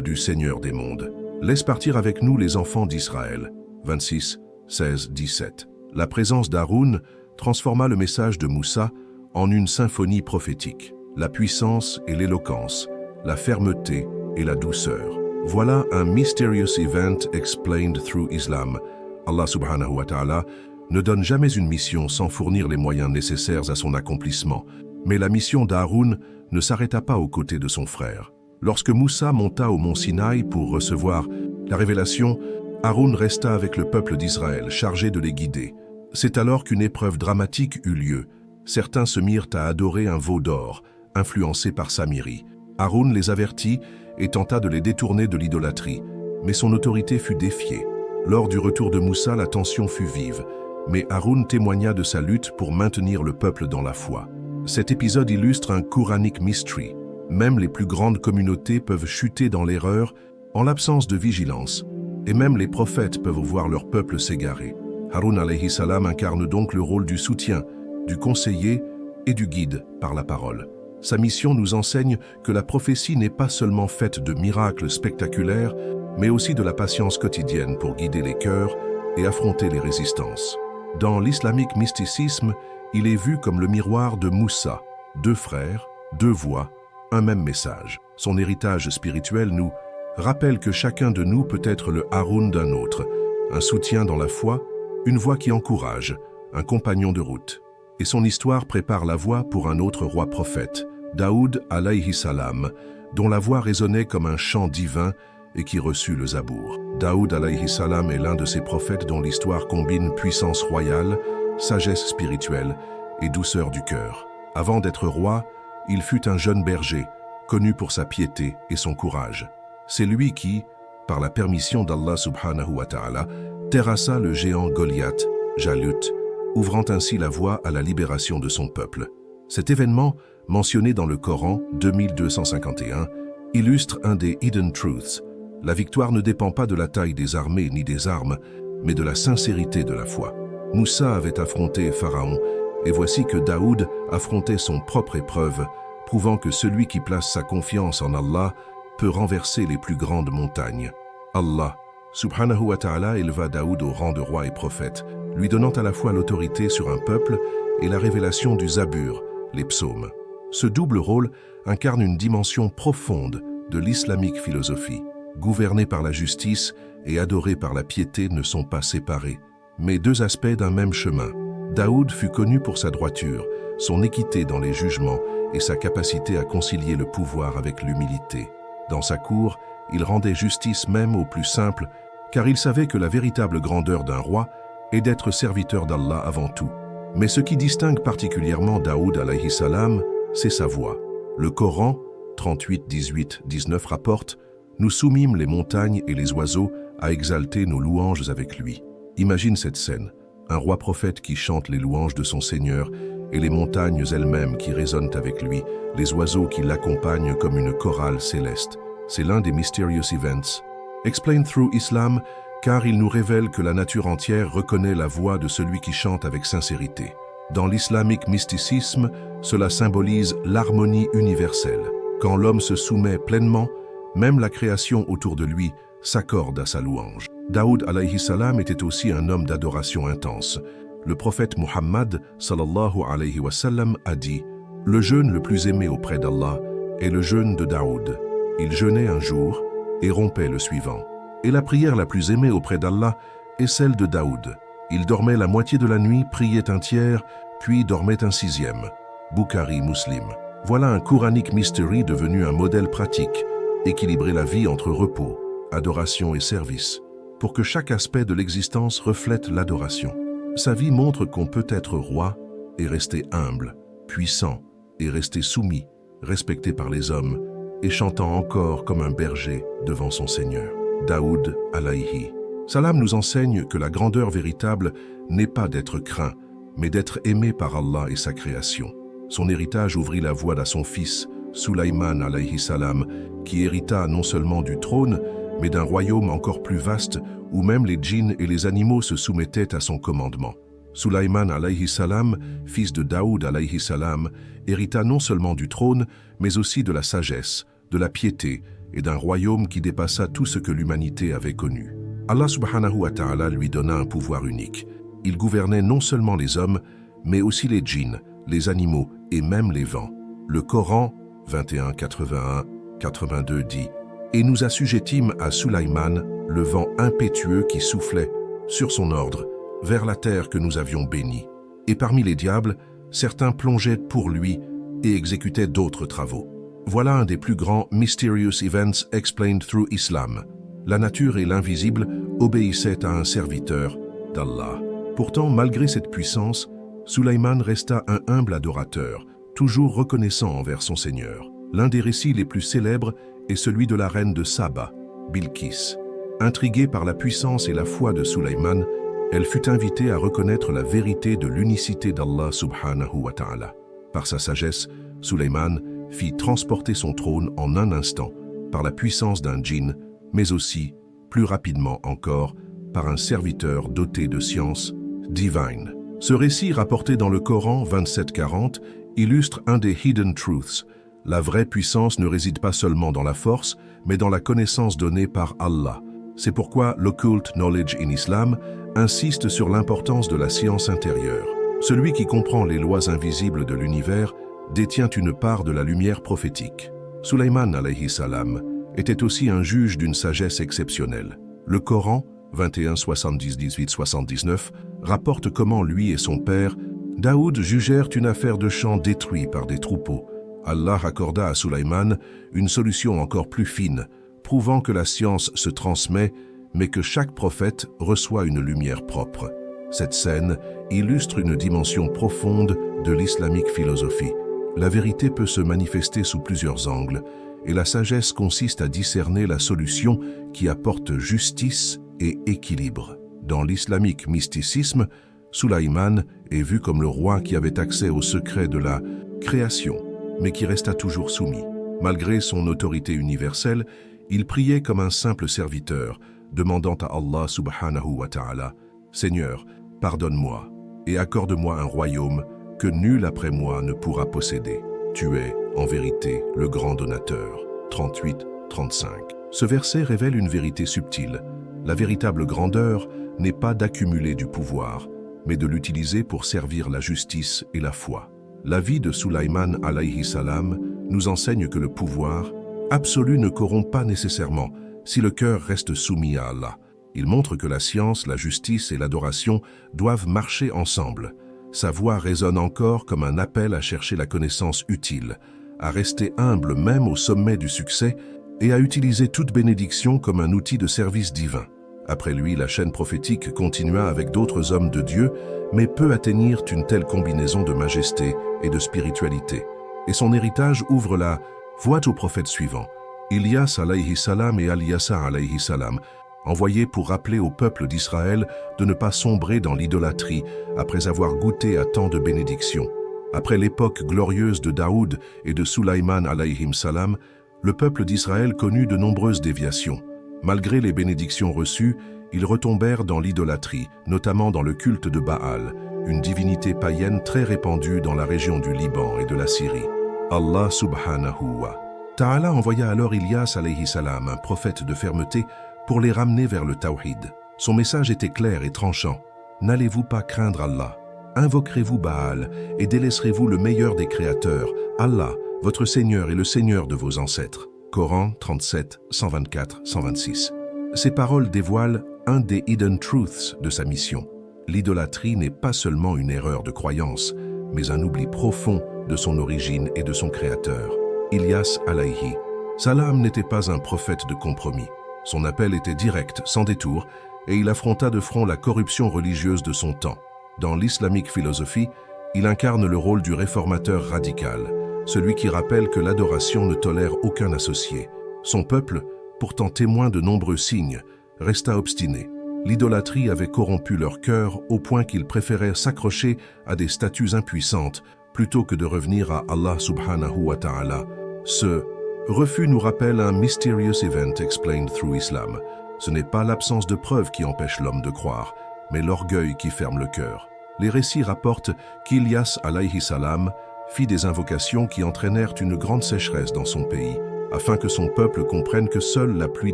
Speaker 1: du Seigneur des mondes. Laisse partir avec nous les enfants d'Israël. » 26, 16, 17. La présence d'Haroun transforma le message de Moussa en une symphonie prophétique. La puissance et l'éloquence, la fermeté et la douceur. Voilà un mysterious event explained through Islam. Allah subhanahu wa ta'ala ne donne jamais une mission sans fournir les moyens nécessaires à son accomplissement. Mais la mission d'Haroun ne s'arrêta pas aux côtés de son frère. Lorsque Moussa monta au mont Sinaï pour recevoir la révélation, Haroun resta avec le peuple d'Israël, chargé de les guider. C'est alors qu'une épreuve dramatique eut lieu. Certains se mirent à adorer un veau d'or, influencé par Samiri. Haroun les avertit et tenta de les détourner de l'idolâtrie, mais son autorité fut défiée. Lors du retour de Moussa, la tension fut vive, mais Haroun témoigna de sa lutte pour maintenir le peuple dans la foi. Cet épisode illustre un Quranic mystery. Même les plus grandes communautés peuvent chuter dans l'erreur en l'absence de vigilance, et même les prophètes peuvent voir leur peuple s'égarer. Haroun alayhi salam incarne donc le rôle du soutien, du conseiller et du guide par la parole. Sa mission nous enseigne que la prophétie n'est pas seulement faite de miracles spectaculaires, mais aussi de la patience quotidienne pour guider les cœurs et affronter les résistances. Dans l'islamique mysticisme, il est vu comme le miroir de Moussa, deux frères, deux voix, un même message. Son héritage spirituel nous rappelle que chacun de nous peut être le Haroun d'un autre, un soutien dans la foi, une voix qui encourage, un compagnon de route. Et son histoire prépare la voie pour un autre roi prophète, Daoud alayhi salam, dont la voix résonnait comme un chant divin et qui reçut le Zabour. Daoud alayhi salam est l'un de ces prophètes dont l'histoire combine puissance royale, sagesse spirituelle et douceur du cœur. Avant d'être roi, il fut un jeune berger, connu pour sa piété et son courage. C'est lui qui, par la permission d'Allah subhanahu wa ta'ala, terrassa le géant Goliath, Jalut, ouvrant ainsi la voie à la libération de son peuple. Cet événement, mentionné dans le Coran 2251, illustre un des Hidden Truths. La victoire ne dépend pas de la taille des armées ni des armes, mais de la sincérité de la foi. Moussa avait affronté Pharaon, et voici que Daoud affrontait son propre épreuve, prouvant que celui qui place sa confiance en Allah peut renverser les plus grandes montagnes. Allah, subhanahu wa ta'ala, éleva Daoud au rang de roi et prophète, lui donnant à la fois l'autorité sur un peuple et la révélation du Zabur, les psaumes. Ce double rôle incarne une dimension profonde de l'islamique philosophie. Gouverner par la justice et adorer par la piété ne sont pas séparés, mais deux aspects d'un même chemin. Daoud fut connu pour sa droiture, son équité dans les jugements et sa capacité à concilier le pouvoir avec l'humilité. Dans sa cour, il rendait justice même aux plus simples, car il savait que la véritable grandeur d'un roi est d'être serviteur d'Allah avant tout. Mais ce qui distingue particulièrement Daoud alayhi salam, c'est sa voix. Le Coran 38, 18, 19 rapporte « Nous soumîmes les montagnes et les oiseaux à exalter nos louanges avec lui ». Imagine cette scène, un roi prophète qui chante les louanges de son Seigneur et les montagnes elles-mêmes qui résonnent avec lui, les oiseaux qui l'accompagnent comme une chorale céleste. C'est l'un des Mysterious Events. Explain Through Islam, car il nous révèle que la nature entière reconnaît la voix de celui qui chante avec sincérité. Dans l'islamique mysticisme, cela symbolise l'harmonie universelle. Quand l'homme se soumet pleinement, même la création autour de lui s'accorde à sa louange. Daoud alayhi salam était aussi un homme d'adoration intense. Le prophète Muhammad sallallahu alayhi wa sallam a dit « Le jeûne le plus aimé auprès d'Allah est le jeûne de Daoud. Il jeûnait un jour et rompait le suivant. Et la prière la plus aimée auprès d'Allah est celle de Daoud. Il dormait la moitié de la nuit, priait un tiers, puis dormait un sixième. » Bukhari Muslim. Voilà un Quranic mystery devenu un modèle pratique, équilibrer la vie entre repos, adoration et service, pour que chaque aspect de l'existence reflète l'adoration. Sa vie montre qu'on peut être roi et rester humble, puissant et rester soumis, respecté par les hommes, et chantant encore comme un berger devant son Seigneur. Daoud alayhi salam nous enseigne que la grandeur véritable n'est pas d'être craint, mais d'être aimé par Allah et sa création. Son héritage ouvrit la voie à son fils, Sulayman alayhi salam, qui hérita non seulement du trône, mais d'un royaume encore plus vaste où même les djinns et les animaux se soumettaient à son commandement. Sulayman alayhi salam, fils de Daoud alayhi salam, hérita non seulement du trône, mais aussi de la sagesse, de la piété et d'un royaume qui dépassa tout ce que l'humanité avait connu. Allah subhanahu wa ta'ala lui donna un pouvoir unique. Il gouvernait non seulement les hommes, mais aussi les djinns, les animaux et même les vents. Le Coran 21, 81, 82 dit « Et nous assujettîmes à Sulayman le vent impétueux qui soufflait sur son ordre vers la terre que nous avions bénie. Et parmi les diables, certains plongeaient pour lui et exécutaient d'autres travaux. Voilà un des plus grands Mysterious Events Explained Through Islam. La nature et l'invisible obéissaient à un serviteur d'Allah. Pourtant, malgré cette puissance, Sulayman resta un humble adorateur, toujours reconnaissant envers son Seigneur. L'un des récits les plus célèbres est celui de la reine de Saba, Bilqis. Intriguée par la puissance et la foi de Sulayman, elle fut invitée à reconnaître la vérité de l'unicité d'Allah subhanahu wa ta'ala. Par sa sagesse, Sulayman fit transporter son trône en un instant par la puissance d'un djinn, mais aussi, plus rapidement encore, par un serviteur doté de science divine. Ce récit rapporté dans le Coran 27-40 illustre un des hidden truths. La vraie puissance ne réside pas seulement dans la force, mais dans la connaissance donnée par Allah. C'est pourquoi l'Occult Knowledge in Islam insiste sur l'importance de la science intérieure. Celui qui comprend les lois invisibles de l'univers détient une part de la lumière prophétique. Sulayman alayhi salam était aussi un juge d'une sagesse exceptionnelle. Le Coran 21-70-18-79 rapporte comment lui et son père, Daoud, jugèrent une affaire de champ détruit par des troupeaux. Allah accorda à Sulayman une solution encore plus fine, prouvant que la science se transmet, mais que chaque prophète reçoit une lumière propre. Cette scène illustre une dimension profonde de l'islamique philosophie. La vérité peut se manifester sous plusieurs angles, et la sagesse consiste à discerner la solution qui apporte justice et équilibre. Dans l'islamique mysticisme, Sulayman est vu comme le roi qui avait accès aux secrets de la création, mais qui resta toujours soumis. Malgré son autorité universelle, il priait comme un simple serviteur, demandant à Allah subhanahu wa ta'ala « Seigneur, pardonne-moi et accorde-moi un royaume que nul après moi ne pourra posséder. Tu es, en vérité, le grand donateur. » 38-35. Ce verset révèle une vérité subtile. La véritable grandeur n'est pas d'accumuler du pouvoir, mais de l'utiliser pour servir la justice et la foi. La vie de Sulayman alayhi salam nous enseigne que le pouvoir absolu ne corrompt pas nécessairement si le cœur reste soumis à Allah. Il montre que la science, la justice et l'adoration doivent marcher ensemble. Sa voix résonne encore comme un appel à chercher la connaissance utile, à rester humble même au sommet du succès et à utiliser toute bénédiction comme un outil de service divin. Après lui, la chaîne prophétique continua avec d'autres hommes de Dieu, mais peu atteignirent une telle combinaison de majesté et de spiritualité. Et son héritage ouvre la voie aux prophètes suivants, Ilyas alayhi salam et Alyasa alayhi salam, envoyés pour rappeler au peuple d'Israël de ne pas sombrer dans l'idolâtrie après avoir goûté à tant de bénédictions. Après l'époque glorieuse de Daoud et de Sulayman alayhim salam, le peuple d'Israël connut de nombreuses déviations. Malgré les bénédictions reçues, ils retombèrent dans l'idolâtrie, notamment dans le culte de Baal, une divinité païenne très répandue dans la région du Liban et de la Syrie. Allah subhanahu wa ta'ala envoya alors Ilyas alayhi salam, un prophète de fermeté, pour les ramener vers le tawhid. Son message était clair et tranchant. N'allez-vous pas craindre Allah? Invoquerez-vous Baal et délaisserez-vous le meilleur des créateurs, Allah, votre Seigneur et le Seigneur de vos ancêtres. Coran 37, 124, 126. Ces paroles dévoilent un des hidden truths de sa mission. L'idolâtrie n'est pas seulement une erreur de croyance, mais un oubli profond de son origine et de son créateur. Ilyas alayhi salam n'était pas un prophète de compromis. Son appel était direct, sans détour, et il affronta de front la corruption religieuse de son temps. Dans l'islamique philosophie, il incarne le rôle du réformateur radical, celui qui rappelle que l'adoration ne tolère aucun associé. Son peuple, pourtant témoin de nombreux signes, resta obstiné. L'idolâtrie avait corrompu leur cœur au point qu'ils préféraient s'accrocher à des statues impuissantes plutôt que de revenir à Allah subhanahu wa ta'ala. Ce refus nous rappelle un mysterious event explained through Islam. Ce n'est pas l'absence de preuves qui empêche l'homme de croire, mais l'orgueil qui ferme le cœur. Les récits rapportent qu'Ilyas alayhi salam fit des invocations qui entraînèrent une grande sécheresse dans son pays, afin que son peuple comprenne que seule la pluie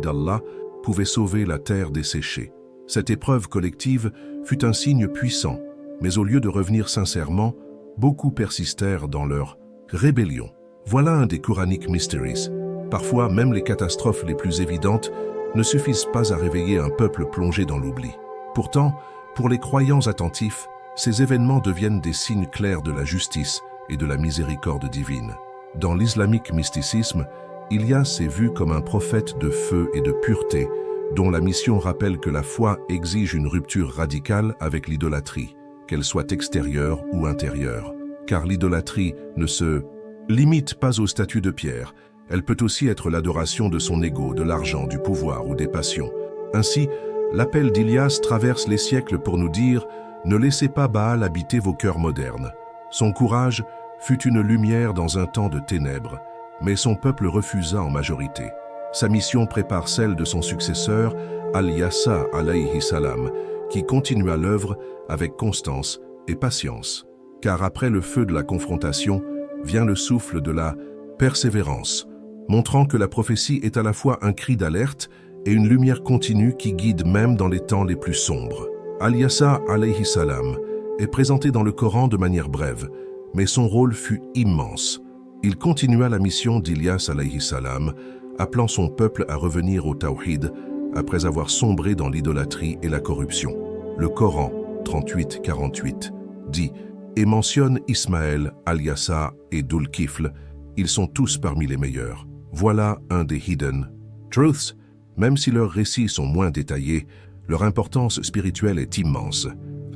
Speaker 1: d'Allah pouvait sauver la terre desséchée. Cette épreuve collective fut un signe puissant, mais au lieu de revenir sincèrement, beaucoup persistèrent dans leur rébellion. Voilà un des Quranic mysteries. Parfois, même les catastrophes les plus évidentes ne suffisent pas à réveiller un peuple plongé dans l'oubli. Pourtant, Pour les croyants attentifs, ces événements deviennent des signes clairs de la justice et de la miséricorde divine. Dans l'islamique mysticisme, Ilyas est vu comme un prophète de feu et de pureté, dont la mission rappelle que la foi exige une rupture radicale avec l'idolâtrie, qu'elle soit extérieure ou intérieure. Car l'idolâtrie ne se limite pas au statut de pierre, elle peut aussi être l'adoration de son ego, de l'argent, du pouvoir ou des passions. Ainsi, l'appel d'Ilyas traverse les siècles pour nous dire « Ne laissez pas Baal habiter vos cœurs modernes ». Son courage fut une lumière dans un temps de ténèbres, mais son peuple refusa en majorité. Sa mission prépare celle de son successeur, Al-Yassa alayhi salam, qui continua l'œuvre avec constance et patience. Car après le feu de la confrontation, vient le souffle de la persévérance, montrant que la prophétie est à la fois un cri d'alerte et une lumière continue qui guide même dans les temps les plus sombres. Al-Yassa alayhi salam est présenté dans le Coran de manière brève, mais son rôle fut immense. Il continua la mission d'Ilyas alayhi salam, appelant son peuple à revenir au tawhid après avoir sombré dans l'idolâtrie et la corruption. Le Coran 38-48 dit et mentionne Ismaël, Al-Yassa et Dhul-Kifl. Ils sont tous parmi les meilleurs. Voilà un des hidden truths. Même si leurs récits sont moins détaillés, leur importance spirituelle est immense.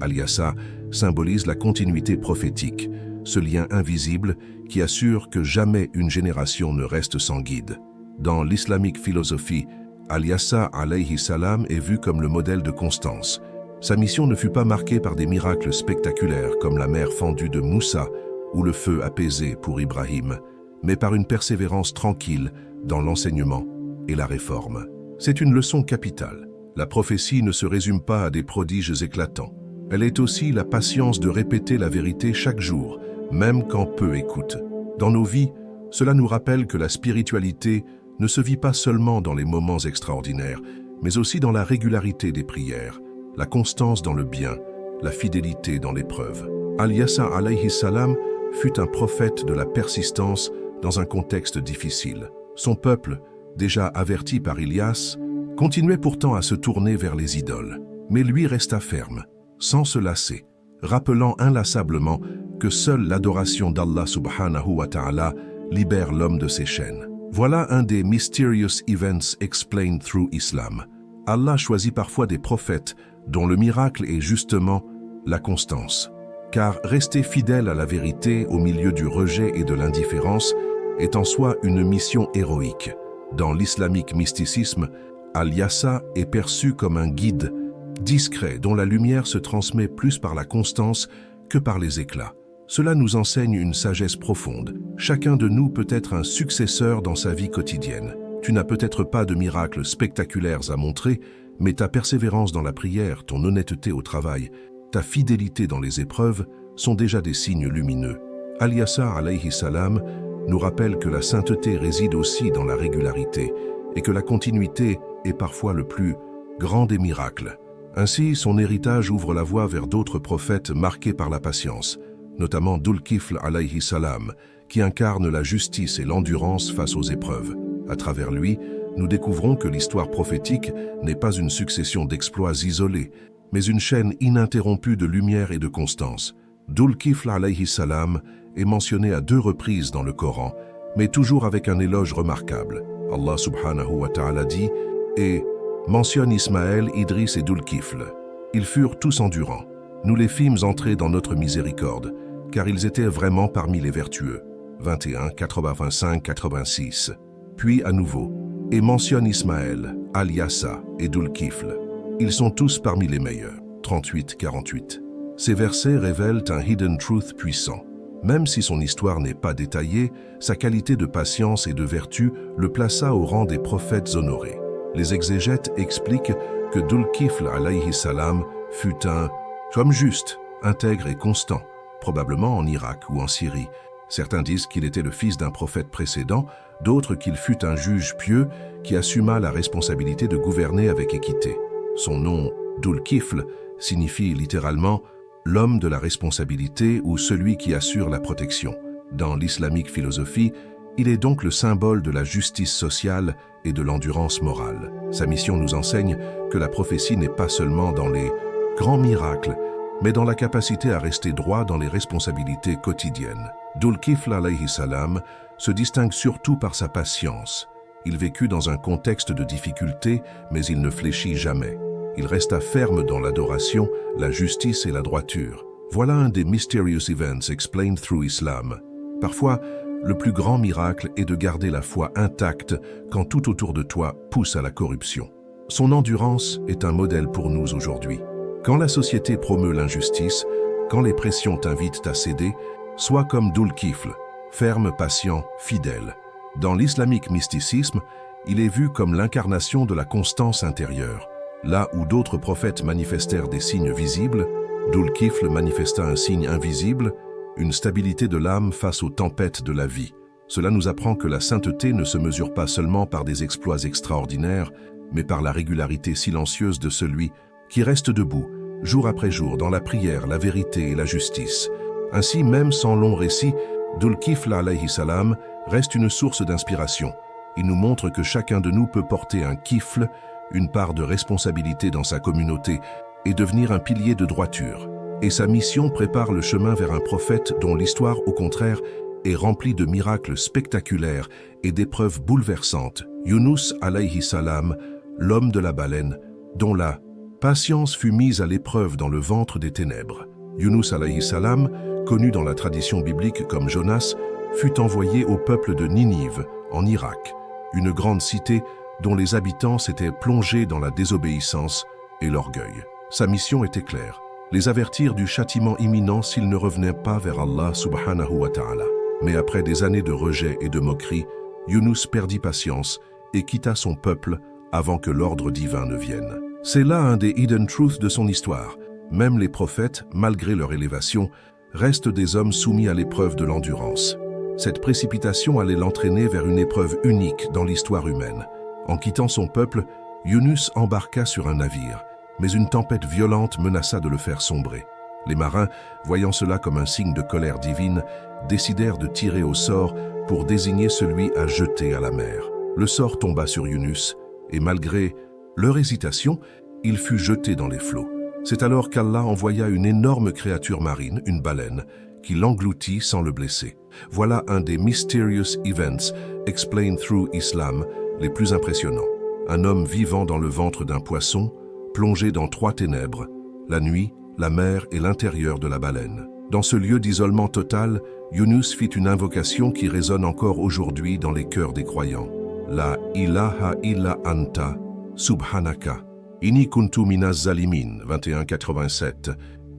Speaker 1: Al-Yassa symbolise la continuité prophétique, ce lien invisible qui assure que jamais une génération ne reste sans guide. Dans l'islamique philosophie, Al-Yassa alayhi salam est vu comme le modèle de constance. Sa mission ne fut pas marquée par des miracles spectaculaires comme la mer fendue de Moussa ou le feu apaisé pour Ibrahim, mais par une persévérance tranquille dans l'enseignement et la réforme. C'est une leçon capitale. La prophétie ne se résume pas à des prodiges éclatants. Elle est aussi la patience de répéter la vérité chaque jour, même quand peu écoutent. Dans nos vies, cela nous rappelle que la spiritualité ne se vit pas seulement dans les moments extraordinaires, mais aussi dans la régularité des prières, la constance dans le bien, la fidélité dans l'épreuve. Al-Yassa alayhi salam fut un prophète de la persistance dans un contexte difficile. Son peuple, déjà averti par Ilyas, continuait pourtant à se tourner vers les idoles. Mais lui resta ferme, sans se lasser, rappelant inlassablement que seule l'adoration d'Allah subhanahu wa ta'ala libère l'homme de ses chaînes. Voilà un des mysterious events explained through Islam. Allah choisit parfois des prophètes dont le miracle est justement la constance. Car rester fidèle à la vérité au milieu du rejet et de l'indifférence est en soi une mission héroïque. Dans l'islamique mysticisme, Al-Yassa est perçu comme un guide discret dont la lumière se transmet plus par la constance que par les éclats. Cela nous enseigne une sagesse profonde. Chacun de nous peut être un successeur dans sa vie quotidienne. Tu n'as peut-être pas de miracles spectaculaires à montrer, mais ta persévérance dans la prière, ton honnêteté au travail, ta fidélité dans les épreuves sont déjà des signes lumineux. Al-Yassa alayhi salam nous rappelle que la sainteté réside aussi dans la régularité et que la continuité est parfois le plus grand des miracles. Ainsi, son héritage ouvre la voie vers d'autres prophètes marqués par la patience, notamment Dhul-Kifl alayhi salam, qui incarne la justice et l'endurance face aux épreuves. À travers lui, nous découvrons que l'histoire prophétique n'est pas une succession d'exploits isolés, mais une chaîne ininterrompue de lumière et de constance. Dhul-Kifl alayhi salam est mentionné à 2 reprises dans le Coran, mais toujours avec un éloge remarquable. Allah subhanahu wa ta'ala dit et mentionne Ismaël, Idriss et Dhul-Kifl. Ils furent tous endurants. Nous les fîmes entrer dans notre miséricorde, car ils étaient vraiment parmi les vertueux. 21, 85, 86. Puis à nouveau, et mentionne Ismaël, Al-Yassa et Dhul-Kifl. Ils sont tous parmi les meilleurs. 38, 48. Ces versets révèlent un hidden truth puissant. Même si son histoire n'est pas détaillée, sa qualité de patience et de vertu le plaça au rang des prophètes honorés. Les exégètes expliquent que Dhul-Kifl alayhi salam fut un homme juste, intègre et constant, probablement en Irak ou en Syrie. Certains disent qu'il était le fils d'un prophète précédent, d'autres qu'il fut un juge pieux qui assuma la responsabilité de gouverner avec équité. Son nom, Dhul-Kifl, signifie littéralement « l'homme de la responsabilité » ou « celui qui assure la protection ». Dans l'islamique philosophie, il est donc le symbole de la justice sociale et de l'endurance morale. Sa mission nous enseigne que la prophétie n'est pas seulement dans les grand miracle, mais dans la capacité à rester droit dans les responsabilités quotidiennes. Dhul-Kifl alayhi salam se distingue surtout par sa patience. Il vécut dans un contexte de difficulté, mais il ne fléchit jamais. Il resta ferme dans l'adoration, la justice et la droiture. Voilà un des mysterious events explained through Islam. Parfois, le plus grand miracle est de garder la foi intacte quand tout autour de toi pousse à la corruption. Son endurance est un modèle pour nous aujourd'hui. Quand la société promeut l'injustice, quand les pressions t'invitent à céder, sois comme Dhul-Kifl, ferme, patient, fidèle. Dans l'islamique mysticisme, il est vu comme l'incarnation de la constance intérieure. Là où d'autres prophètes manifestèrent des signes visibles, Dhul-Kifl manifesta un signe invisible, une stabilité de l'âme face aux tempêtes de la vie. Cela nous apprend que la sainteté ne se mesure pas seulement par des exploits extraordinaires, mais par la régularité silencieuse de celui qui reste debout, jour après jour, dans la prière, la vérité et la justice. Ainsi, même sans long récit, Dhul-Kifl alayhi salam reste une source d'inspiration. Il nous montre que chacun de nous peut porter un kifl, une part de responsabilité dans sa communauté, et devenir un pilier de droiture. Et sa mission prépare le chemin vers un prophète dont l'histoire, au contraire, est remplie de miracles spectaculaires et d'épreuves bouleversantes. Yunus alayhi salam, l'homme de la baleine, dont la patience fut mise à l'épreuve dans le ventre des ténèbres. Yunus alayhi salam, connu dans la tradition biblique comme Jonas, fut envoyé au peuple de Ninive, en Irak, une grande cité dont les habitants s'étaient plongés dans la désobéissance et l'orgueil. Sa mission était claire, les avertir du châtiment imminent s'ils ne revenaient pas vers Allah subhanahu wa ta'ala. Mais après des années de rejet et de moquerie, Yunus perdit patience et quitta son peuple avant que l'ordre divin ne vienne. C'est là un des hidden truths de son histoire. Même les prophètes, malgré leur élévation, restent des hommes soumis à l'épreuve de l'endurance. Cette précipitation allait l'entraîner vers une épreuve unique dans l'histoire humaine. En quittant son peuple, Yunus embarqua sur un navire, mais une tempête violente menaça de le faire sombrer. Les marins, voyant cela comme un signe de colère divine, décidèrent de tirer au sort pour désigner celui à jeter à la mer. Le sort tomba sur Yunus, et malgré leur hésitation, il fut jeté dans les flots. C'est alors qu'Allah envoya une énorme créature marine, une baleine, qui l'engloutit sans le blesser. Voilà un des mysterious events explained through Islam les plus impressionnants. Un homme vivant dans le ventre d'un poisson, plongé dans 3 ténèbres, la nuit, la mer et l'intérieur de la baleine. Dans ce lieu d'isolement total, Yunus fit une invocation qui résonne encore aujourd'hui dans les cœurs des croyants. La ilaha illa anta, subhanaka. Inni kuntu minaz zalimin, 2187.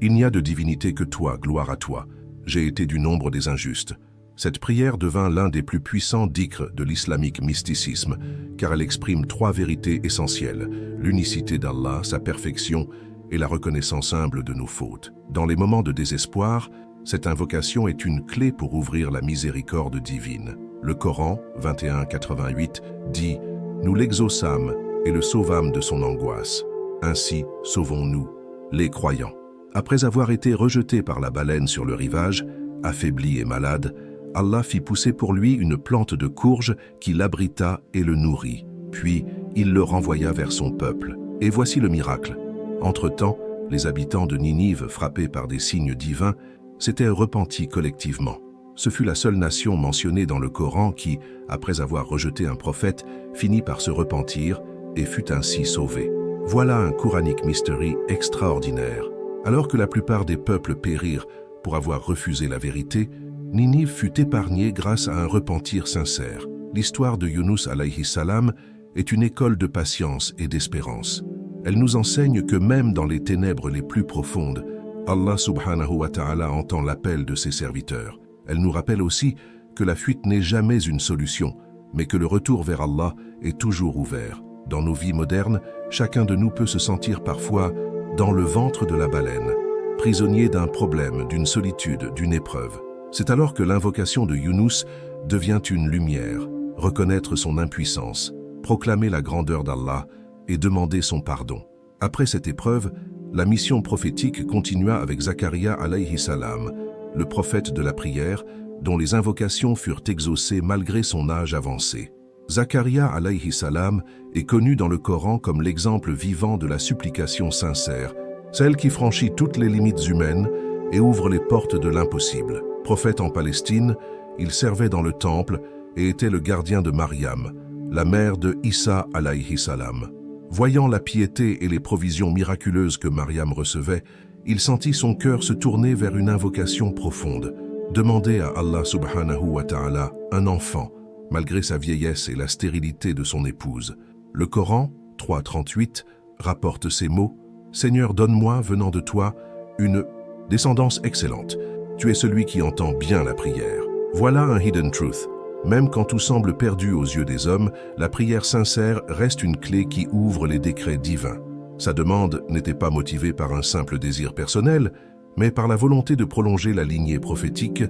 Speaker 1: Il n'y a de divinité que toi, gloire à toi. J'ai été du nombre des injustes. Cette prière devint l'un des plus puissants dhikrs de l'islamique mysticisme, car elle exprime 3 vérités essentielles, l'unicité d'Allah, sa perfection et la reconnaissance humble de nos fautes. Dans les moments de désespoir, cette invocation est une clé pour ouvrir la miséricorde divine. Le Coran, 21:88, dit « Nous l'exaucâmes et le sauvâmes de son angoisse. Ainsi sauvons-nous, les croyants. » Après avoir été rejeté par la baleine sur le rivage, affaibli et malade, Allah fit pousser pour lui une plante de courge qui l'abrita et le nourrit. Puis, il le renvoya vers son peuple. Et voici le miracle. Entre-temps, les habitants de Ninive, frappés par des signes divins, s'étaient repentis collectivement. Ce fut la seule nation mentionnée dans le Coran qui, après avoir rejeté un prophète, finit par se repentir et fut ainsi sauvée. Voilà un Quranic mystery extraordinaire. Alors que la plupart des peuples périrent pour avoir refusé la vérité, Ninive fut épargnée grâce à un repentir sincère. L'histoire de Yunus alayhi salam est une école de patience et d'espérance. Elle nous enseigne que même dans les ténèbres les plus profondes, Allah subhanahu wa ta'ala entend l'appel de ses serviteurs. Elle nous rappelle aussi que la fuite n'est jamais une solution, mais que le retour vers Allah est toujours ouvert. Dans nos vies modernes, chacun de nous peut se sentir parfois dans le ventre de la baleine, prisonnier d'un problème, d'une solitude, d'une épreuve. C'est alors que l'invocation de Yunus devient une lumière, reconnaître son impuissance, proclamer la grandeur d'Allah et demander son pardon. Après cette épreuve, la mission prophétique continua avec Zacharia alayhi salam, le prophète de la prière, dont les invocations furent exaucées malgré son âge avancé. Zacharia alayhi salam est connu dans le Coran comme l'exemple vivant de la supplication sincère celle qui franchit toutes les limites humaines et ouvre les portes de l'impossible. Prophète en Palestine, il servait dans le temple et était le gardien de Mariam, la mère de Isa alayhi salam. Voyant la piété et les provisions miraculeuses que Mariam recevait, il sentit son cœur se tourner vers une invocation profonde. Demander à Allah subhanahu wa ta'ala un enfant, malgré sa vieillesse et la stérilité de son épouse. Le Coran, 3.38, rapporte ces mots: « Seigneur, donne-moi, venant de toi, une descendance excellente. Tu es celui qui entend bien la prière. » Voilà un hidden truth. Même quand tout semble perdu aux yeux des hommes, la prière sincère reste une clé qui ouvre les décrets divins. Sa demande n'était pas motivée par un simple désir personnel, mais par la volonté de prolonger la lignée prophétique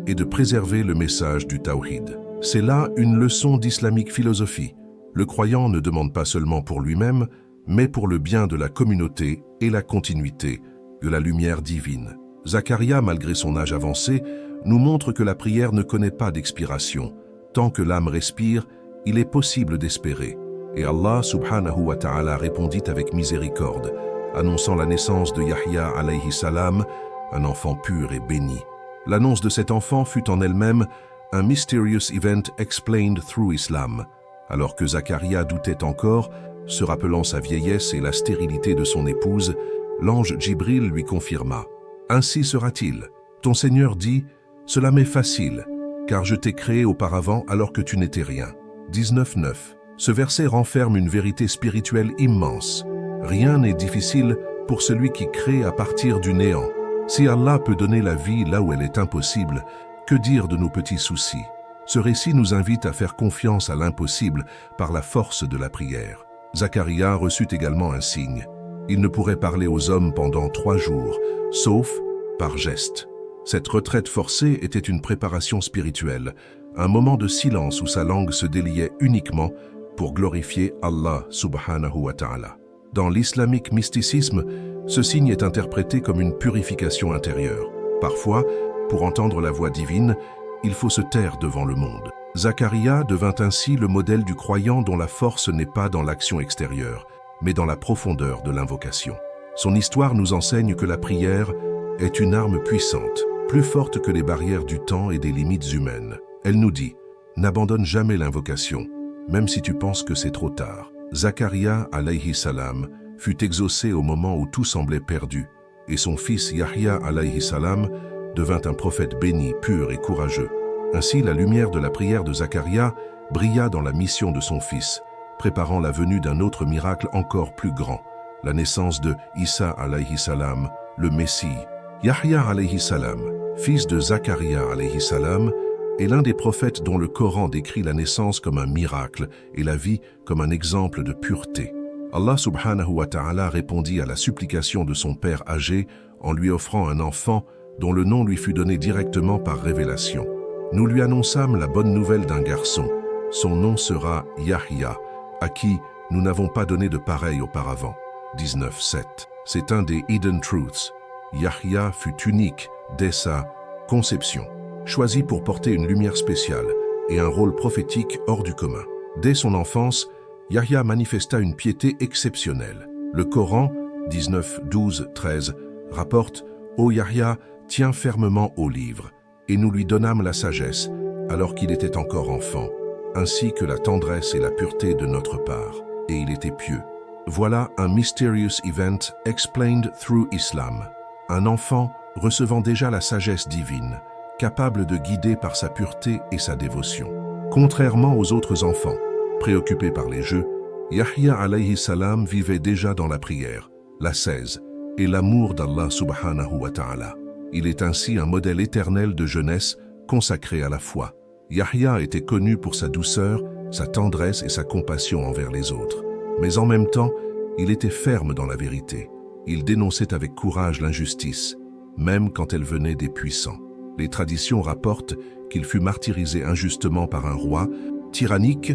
Speaker 1: et de préserver le message du Tawhid. C'est là une leçon d'islamique philosophie. Le croyant ne demande pas seulement pour lui-même, mais pour le bien de la communauté et la continuité de la lumière divine. Zacharia, malgré son âge avancé, nous montre que la prière ne connaît pas d'expiration. Tant que l'âme respire, il est possible d'espérer. Et Allah subhanahu wa ta'ala répondit avec miséricorde, annonçant la naissance de Yahya alayhi salam, un enfant pur et béni. L'annonce de cet enfant fut en elle-même un mysterious event explained through Islam. Alors que Zacharia doutait encore, se rappelant sa vieillesse et la stérilité de son épouse, l'ange Djibril lui confirma: « Ainsi sera-t-il. Ton Seigneur dit, cela m'est facile, car je t'ai créé auparavant alors que tu n'étais rien. » 19.9. Ce verset renferme une vérité spirituelle immense. Rien n'est difficile pour celui qui crée à partir du néant. Si Allah peut donner la vie là où elle est impossible, que dire de nos petits soucis? Ce récit nous invite à faire confiance à l'impossible par la force de la prière. Zacharia reçut également un signe. Il ne pourrait parler aux hommes pendant 3 jours, sauf par geste. Cette retraite forcée était une préparation spirituelle, un moment de silence où sa langue se déliait uniquement pour glorifier Allah subhanahu wa ta'ala. Dans l'islamique mysticisme, ce signe est interprété comme une purification intérieure. Parfois, pour entendre la voix divine, il faut se taire devant le monde. Zacharia devint ainsi le modèle du croyant dont la force n'est pas dans l'action extérieure, mais dans la profondeur de l'invocation. Son histoire nous enseigne que la prière est une arme puissante, plus forte que les barrières du temps et des limites humaines. Elle nous dit: n'abandonne jamais l'invocation, même si tu penses que c'est trop tard. Zacharia alayhi salam fut exaucé au moment où tout semblait perdu, et son fils Yahya alayhi salam devint un prophète béni, pur et courageux. Ainsi, la lumière de la prière de Zacharia brilla dans la mission de son fils, préparant la venue d'un autre miracle encore plus grand, la naissance de Isa alayhi salam, le Messie. Yahya alayhi salam, fils de Zacharia alayhi salam, est l'un des prophètes dont le Coran décrit la naissance comme un miracle et la vie comme un exemple de pureté. Allah subhanahu wa ta'ala répondit à la supplication de son père âgé en lui offrant un enfant dont le nom lui fut donné directement par révélation. Nous lui annonçâmes la bonne nouvelle d'un garçon. Son nom sera Yahya, à qui nous n'avons pas donné de pareil auparavant. 19.7. C'est un des hidden truths. Yahya fut unique dès sa conception, choisi pour porter une lumière spéciale et un rôle prophétique hors du commun. Dès son enfance, Yahya manifesta une piété exceptionnelle. Le Coran, 19, 12, 13, rapporte: « Ô Yahya, tiens fermement au livre, et nous lui donnâmes la sagesse, alors qu'il était encore enfant, ainsi que la tendresse et la pureté de notre part, et il était pieux. » Voilà un mysterious event explained through Islam. Un enfant recevant déjà la sagesse divine, capable de guider par sa pureté et sa dévotion. Contrairement aux autres enfants, préoccupés par les jeux, Yahya alayhi salam vivait déjà dans la prière, l'ascèse et l'amour d'Allah subhanahu wa ta'ala. Il est ainsi un modèle éternel de jeunesse consacré à la foi. Yahya était connu pour sa douceur, sa tendresse et sa compassion envers les autres. Mais en même temps, il était ferme dans la vérité. Il dénonçait avec courage l'injustice, même quand elle venait des puissants. Les traditions rapportent qu'il fut martyrisé injustement par un roi, tyrannique,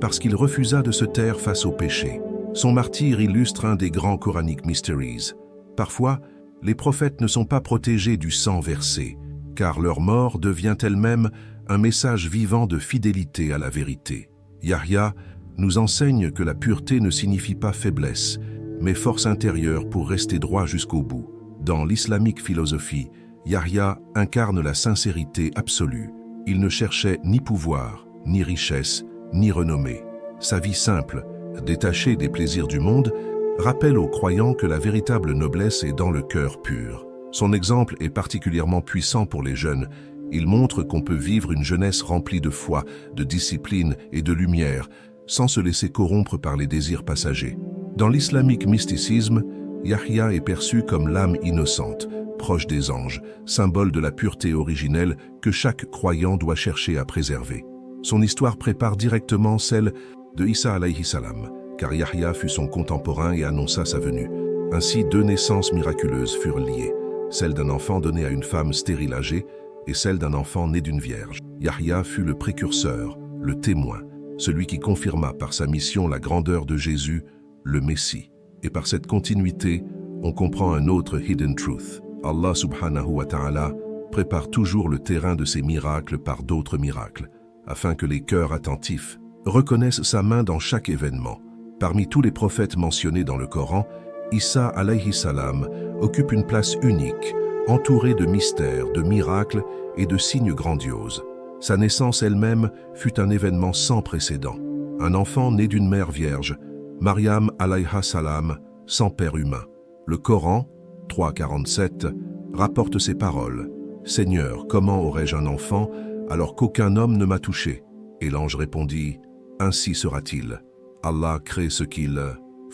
Speaker 1: parce qu'il refusa de se taire face au péché. Son martyre illustre un des grands Quranic mysteries. Parfois, les prophètes ne sont pas protégés du sang versé, car leur mort devient elle-même un message vivant de fidélité à la vérité. Yahya nous enseigne que la pureté ne signifie pas faiblesse, mais force intérieure pour rester droit jusqu'au bout. Dans l'islamique philosophie, Yahya incarne la sincérité absolue. Il ne cherchait ni pouvoir, ni richesse, ni renommée. Sa vie simple, détachée des plaisirs du monde, rappelle aux croyants que la véritable noblesse est dans le cœur pur. Son exemple est particulièrement puissant pour les jeunes. Il montre qu'on peut vivre une jeunesse remplie de foi, de discipline et de lumière, sans se laisser corrompre par les désirs passagers. Dans l'islamique mysticisme, Yahya est perçu comme l'âme innocente, proche des anges, symbole de la pureté originelle que chaque croyant doit chercher à préserver. Son histoire prépare directement celle de Isa alayhi salam, car Yahya fut son contemporain et annonça sa venue. Ainsi, deux naissances miraculeuses furent liées, celle d'un enfant donné à une femme stérile âgée et celle d'un enfant né d'une vierge. Yahya fut le précurseur, le témoin, celui qui confirma par sa mission la grandeur de Jésus, le Messie. Et par cette continuité, on comprend un autre hidden truth. Allah subhanahu wa ta'ala prépare toujours le terrain de ses miracles par d'autres miracles, afin que les cœurs attentifs reconnaissent sa main dans chaque événement. Parmi tous les prophètes mentionnés dans le Coran, Isa alayhi salam occupe une place unique, entourée de mystères, de miracles et de signes grandioses. Sa naissance elle-même fut un événement sans précédent. Un enfant né d'une mère vierge, Maryam alayha salam, sans père humain. Le Coran, 3,47, rapporte ces paroles. « Seigneur, comment aurais-je un enfant alors qu'aucun homme ne m'a touché ?» Et l'ange répondit, « Ainsi sera-t-il. Allah crée ce qu'il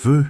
Speaker 1: veut.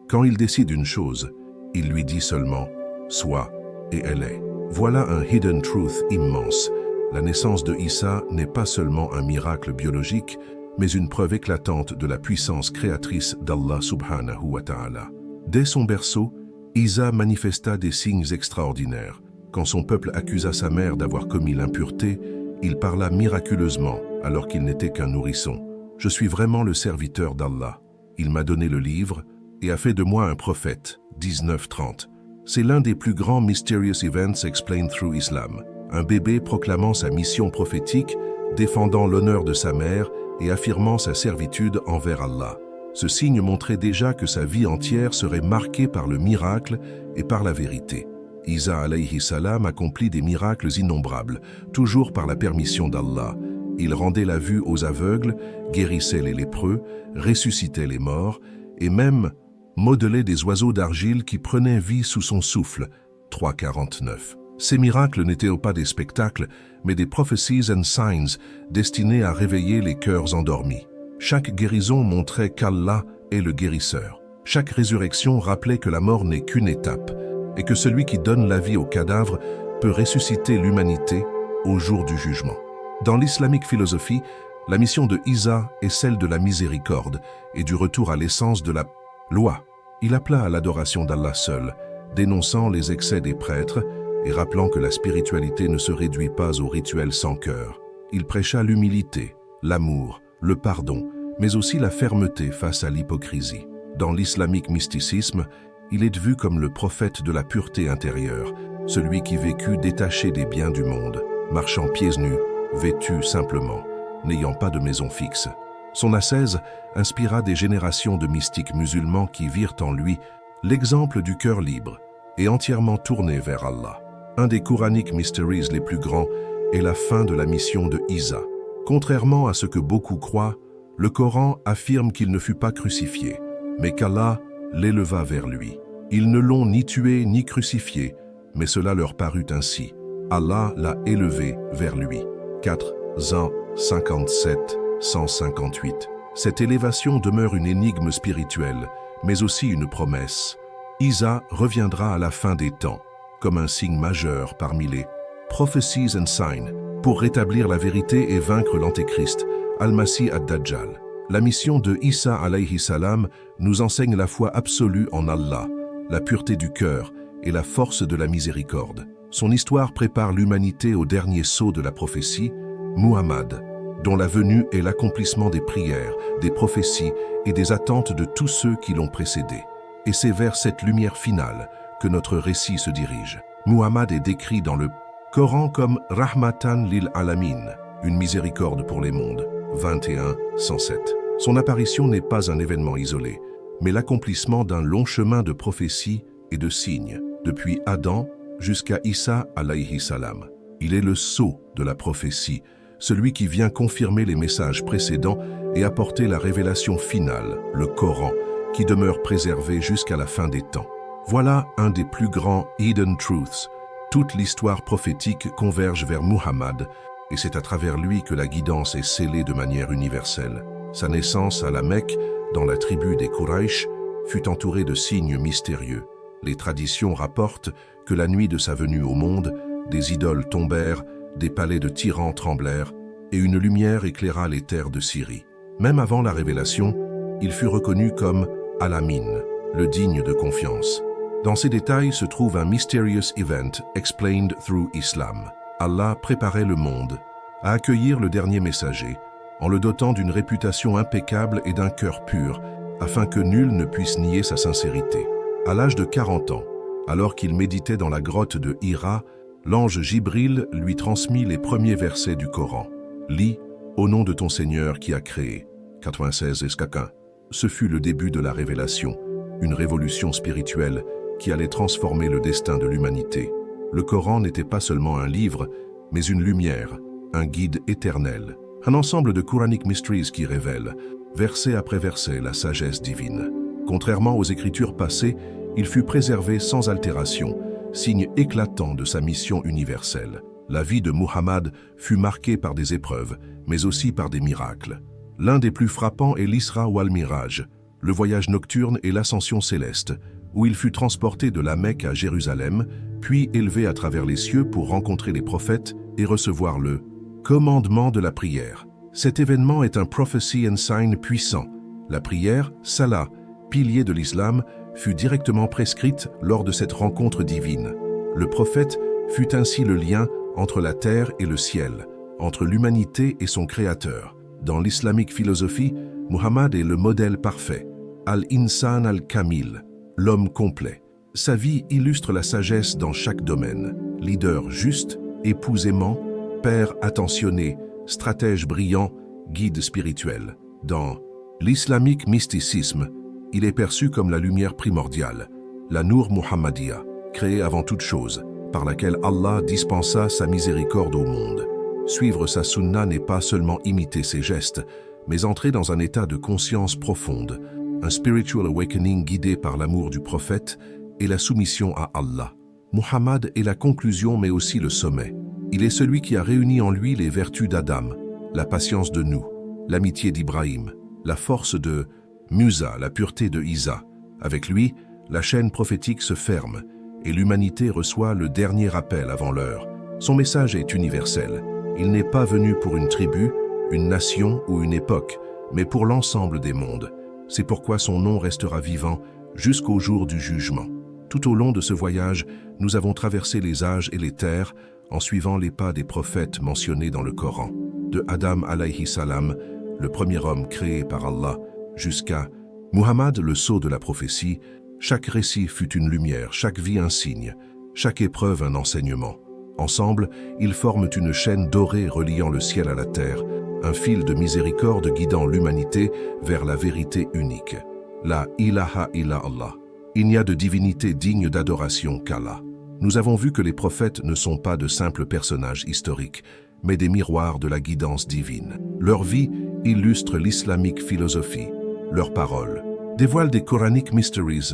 Speaker 1: Quand il décide une chose, il lui dit seulement « Sois » et elle est. » Voilà un hidden truth immense. La naissance de Isa n'est pas seulement un miracle biologique, mais une preuve éclatante de la puissance créatrice d'Allah subhanahu wa ta'ala. Dès son berceau, Isa manifesta des signes extraordinaires. Quand son peuple accusa sa mère d'avoir commis l'impureté, il parla miraculeusement alors qu'il n'était qu'un nourrisson. « Je suis vraiment le serviteur d'Allah. Il m'a donné le livre et a fait de moi un prophète. » 19:30. C'est l'un des plus grands mysterious events explained through Islam. Un bébé proclamant sa mission prophétique, défendant l'honneur de sa mère et affirmant sa servitude envers Allah. Ce signe montrait déjà que sa vie entière serait marquée par le miracle et par la vérité. Isa alayhi salam accomplit des miracles innombrables, toujours par la permission d'Allah. Il rendait la vue aux aveugles, guérissait les lépreux, ressuscitait les morts et même modelait des oiseaux d'argile qui prenaient vie sous son souffle. 3,49. Ces miracles n'étaient pas des spectacles, mais des prophecies and signs destinés à réveiller les cœurs endormis. Chaque guérison montrait qu'Allah est le guérisseur. Chaque résurrection rappelait que la mort n'est qu'une étape et que celui qui donne la vie aux cadavres peut ressusciter l'humanité au jour du jugement. Dans l'islamique philosophie, la mission de Isa est celle de la miséricorde et du retour à l'essence de la loi. Il appela à l'adoration d'Allah seul, dénonçant les excès des prêtres et rappelant que la spiritualité ne se réduit pas aux rituels sans cœur. Il prêcha l'humilité, l'amour, le pardon, mais aussi la fermeté face à l'hypocrisie. Dans l'islamique mysticisme, il est vu comme le prophète de la pureté intérieure, celui qui vécut détaché des biens du monde, marchant pieds nus, vêtu simplement, n'ayant pas de maison fixe. Son ascèse inspira des générations de mystiques musulmans qui virent en lui l'exemple du cœur libre et entièrement tourné vers Allah. Un des Quranic mysteries les plus grands est la fin de la mission de Isa. Contrairement à ce que beaucoup croient, le Coran affirme qu'il ne fut pas crucifié, mais qu'Allah l'éleva vers lui. Ils ne l'ont ni tué ni crucifié, mais cela leur parut ainsi. Allah l'a élevé vers lui. 4 Zan 57-158. Cette élévation demeure une énigme spirituelle, mais aussi une promesse. Isa reviendra à la fin des temps, comme un signe majeur parmi les prophecies and signs, pour rétablir la vérité et vaincre l'Antéchrist, Al-Masih ad-Dajjal. La mission de Isa alayhi salam nous enseigne la foi absolue en Allah, la pureté du cœur et la force de la miséricorde. Son histoire prépare l'humanité au dernier saut de la prophétie, Muhammad, dont la venue est l'accomplissement des prières, des prophéties et des attentes de tous ceux qui l'ont précédé. Et c'est vers cette lumière finale que notre récit se dirige. Muhammad est décrit dans le Coran comme Rahmatan lil Alamin, une miséricorde pour les mondes, 21-107. Son apparition n'est pas un événement isolé, mais l'accomplissement d'un long chemin de prophéties et de signes, depuis Adam jusqu'à Isa alayhi salam. Il est le sceau de la prophétie, celui qui vient confirmer les messages précédents et apporter la révélation finale, le Coran, qui demeure préservé jusqu'à la fin des temps. Voilà un des plus grands Hidden Truths. Toute l'histoire prophétique converge vers Muhammad, et c'est à travers lui que la guidance est scellée de manière universelle. Sa naissance à la Mecque, dans la tribu des Quraysh, fut entourée de signes mystérieux. Les traditions rapportent que la nuit de sa venue au monde, des idoles tombèrent, des palais de tyrans tremblèrent, et une lumière éclaira les terres de Syrie. Même avant la révélation, il fut reconnu comme Al-Amin, le digne de confiance. Dans ces détails se trouve un mysterious event explained through Islam. Allah préparait le monde à accueillir le dernier messager, en le dotant d'une réputation impeccable et d'un cœur pur, afin que nul ne puisse nier sa sincérité. À l'âge de 40 ans, alors qu'il méditait dans la grotte de Hira, l'ange Jibril lui transmit les premiers versets du Coran. « Lis, au nom de ton Seigneur qui a créé. » 96 Escaquin. Ce fut le début de la révélation, une révolution spirituelle qui allait transformer le destin de l'humanité. Le Coran n'était pas seulement un livre, mais une lumière, un guide éternel, un ensemble de Quranic mysteries qui révèlent, verset après verset, la sagesse divine. Contrairement aux écritures passées, il fut préservé sans altération, signe éclatant de sa mission universelle. La vie de Muhammad fut marquée par des épreuves, mais aussi par des miracles. L'un des plus frappants est l'Isra wal Miraj, le voyage nocturne et l'ascension céleste, où il fut transporté de la Mecque à Jérusalem, puis élevé à travers les cieux pour rencontrer les prophètes et recevoir le commandement de la prière. Cet événement est un prophecy and sign puissant. La prière, Salah, pilier de l'islam, fut directement prescrite lors de cette rencontre divine. Le prophète fut ainsi le lien entre la terre et le ciel, entre l'humanité et son créateur. Dans l'islamique philosophie, Muhammad est le modèle parfait, al-insan al-kamil, l'homme complet. Sa vie illustre la sagesse dans chaque domaine. Leader juste, époux aimant, père attentionné, stratège brillant, guide spirituel. Dans l'islamique mysticisme, il est perçu comme la lumière primordiale, la Nour Muhammadiyya, créée avant toute chose, par laquelle Allah dispensa sa miséricorde au monde. Suivre sa sunna n'est pas seulement imiter ses gestes, mais entrer dans un état de conscience profonde, un spiritual awakening guidé par l'amour du prophète et la soumission à Allah. Muhammad est la conclusion mais aussi le sommet. Il est celui qui a réuni en lui les vertus d'Adam, la patience de Nuh, l'amitié d'Ibrahim, la force de Musa, la pureté de Isa. Avec lui, la chaîne prophétique se ferme et l'humanité reçoit le dernier appel avant l'heure. Son message est universel. Il n'est pas venu pour une tribu, une nation ou une époque, mais pour l'ensemble des mondes. C'est pourquoi son nom restera vivant jusqu'au jour du jugement. Tout au long de ce voyage, nous avons traversé les âges et les terres en suivant les pas des prophètes mentionnés dans le Coran. De Adam alayhi salam, le premier homme créé par Allah, jusqu'à Muhammad, le sceau de la prophétie, chaque récit fut une lumière, chaque vie un signe, chaque épreuve un enseignement. Ensemble, ils forment une chaîne dorée reliant le ciel à la terre, un fil de miséricorde guidant l'humanité vers la vérité unique. La ilaha illa Allah. Il n'y a de divinité digne d'adoration qu'Allah. Nous avons vu que les prophètes ne sont pas de simples personnages historiques, mais des miroirs de la guidance divine. Leur vie illustre l'islamique philosophie. Leurs paroles dévoilent des Quranic mysteries.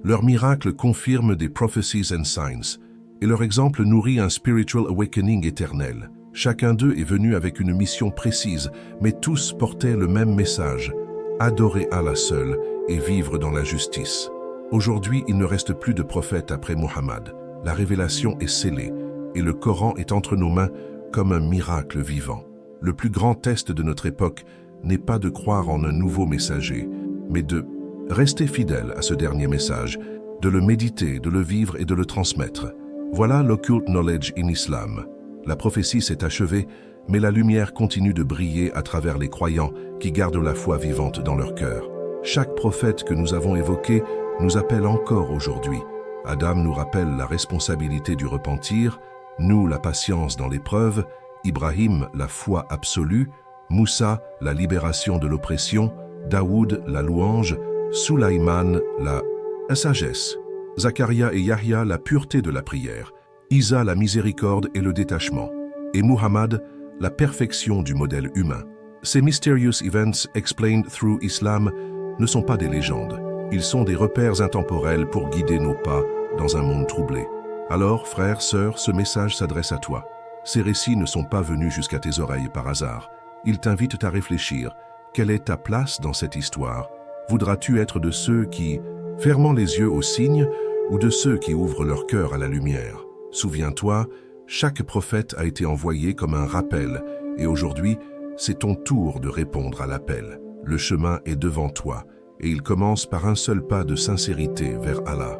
Speaker 1: Leurs miracles confirment des prophecies and signs. Et leur exemple nourrit un spiritual awakening éternel. Chacun d'eux est venu avec une mission précise, mais tous portaient le même message, adorer Allah seul et vivre dans la justice. Aujourd'hui, il ne reste plus de prophète après Muhammad. La révélation est scellée et le Coran est entre nos mains comme un miracle vivant. Le plus grand test de notre époque n'est pas de croire en un nouveau messager, mais de rester fidèle à ce dernier message, de le méditer, de le vivre et de le transmettre. Voilà l'occulт knowledge in Islam. La prophétie s'est achevée, mais la lumière continue de briller à travers les croyants qui gardent la foi vivante dans leur cœur. Chaque prophète que nous avons évoqué nous appelle encore aujourd'hui. Adam nous rappelle la responsabilité du repentir, nous la patience dans l'épreuve, Ibrahim la foi absolue, Moussa la libération de l'oppression, Daoud la louange, Sulaiman, la sagesse. Zacharia et Yahya, la pureté de la prière. Isa, la miséricorde et le détachement. Et Muhammad, la perfection du modèle humain. Ces mysterious events explained through Islam ne sont pas des légendes. Ils sont des repères intemporels pour guider nos pas dans un monde troublé. Alors, frère, sœur, ce message s'adresse à toi. Ces récits ne sont pas venus jusqu'à tes oreilles par hasard. Ils t'invitent à réfléchir. Quelle est ta place dans cette histoire? Voudras-tu être de ceux qui, fermant les yeux aux signes, ou de ceux qui ouvrent leur cœur à la lumière? Souviens-toi, chaque prophète a été envoyé comme un rappel, et aujourd'hui, c'est ton tour de répondre à l'appel. Le chemin est devant toi, et il commence par un seul pas de sincérité vers Allah.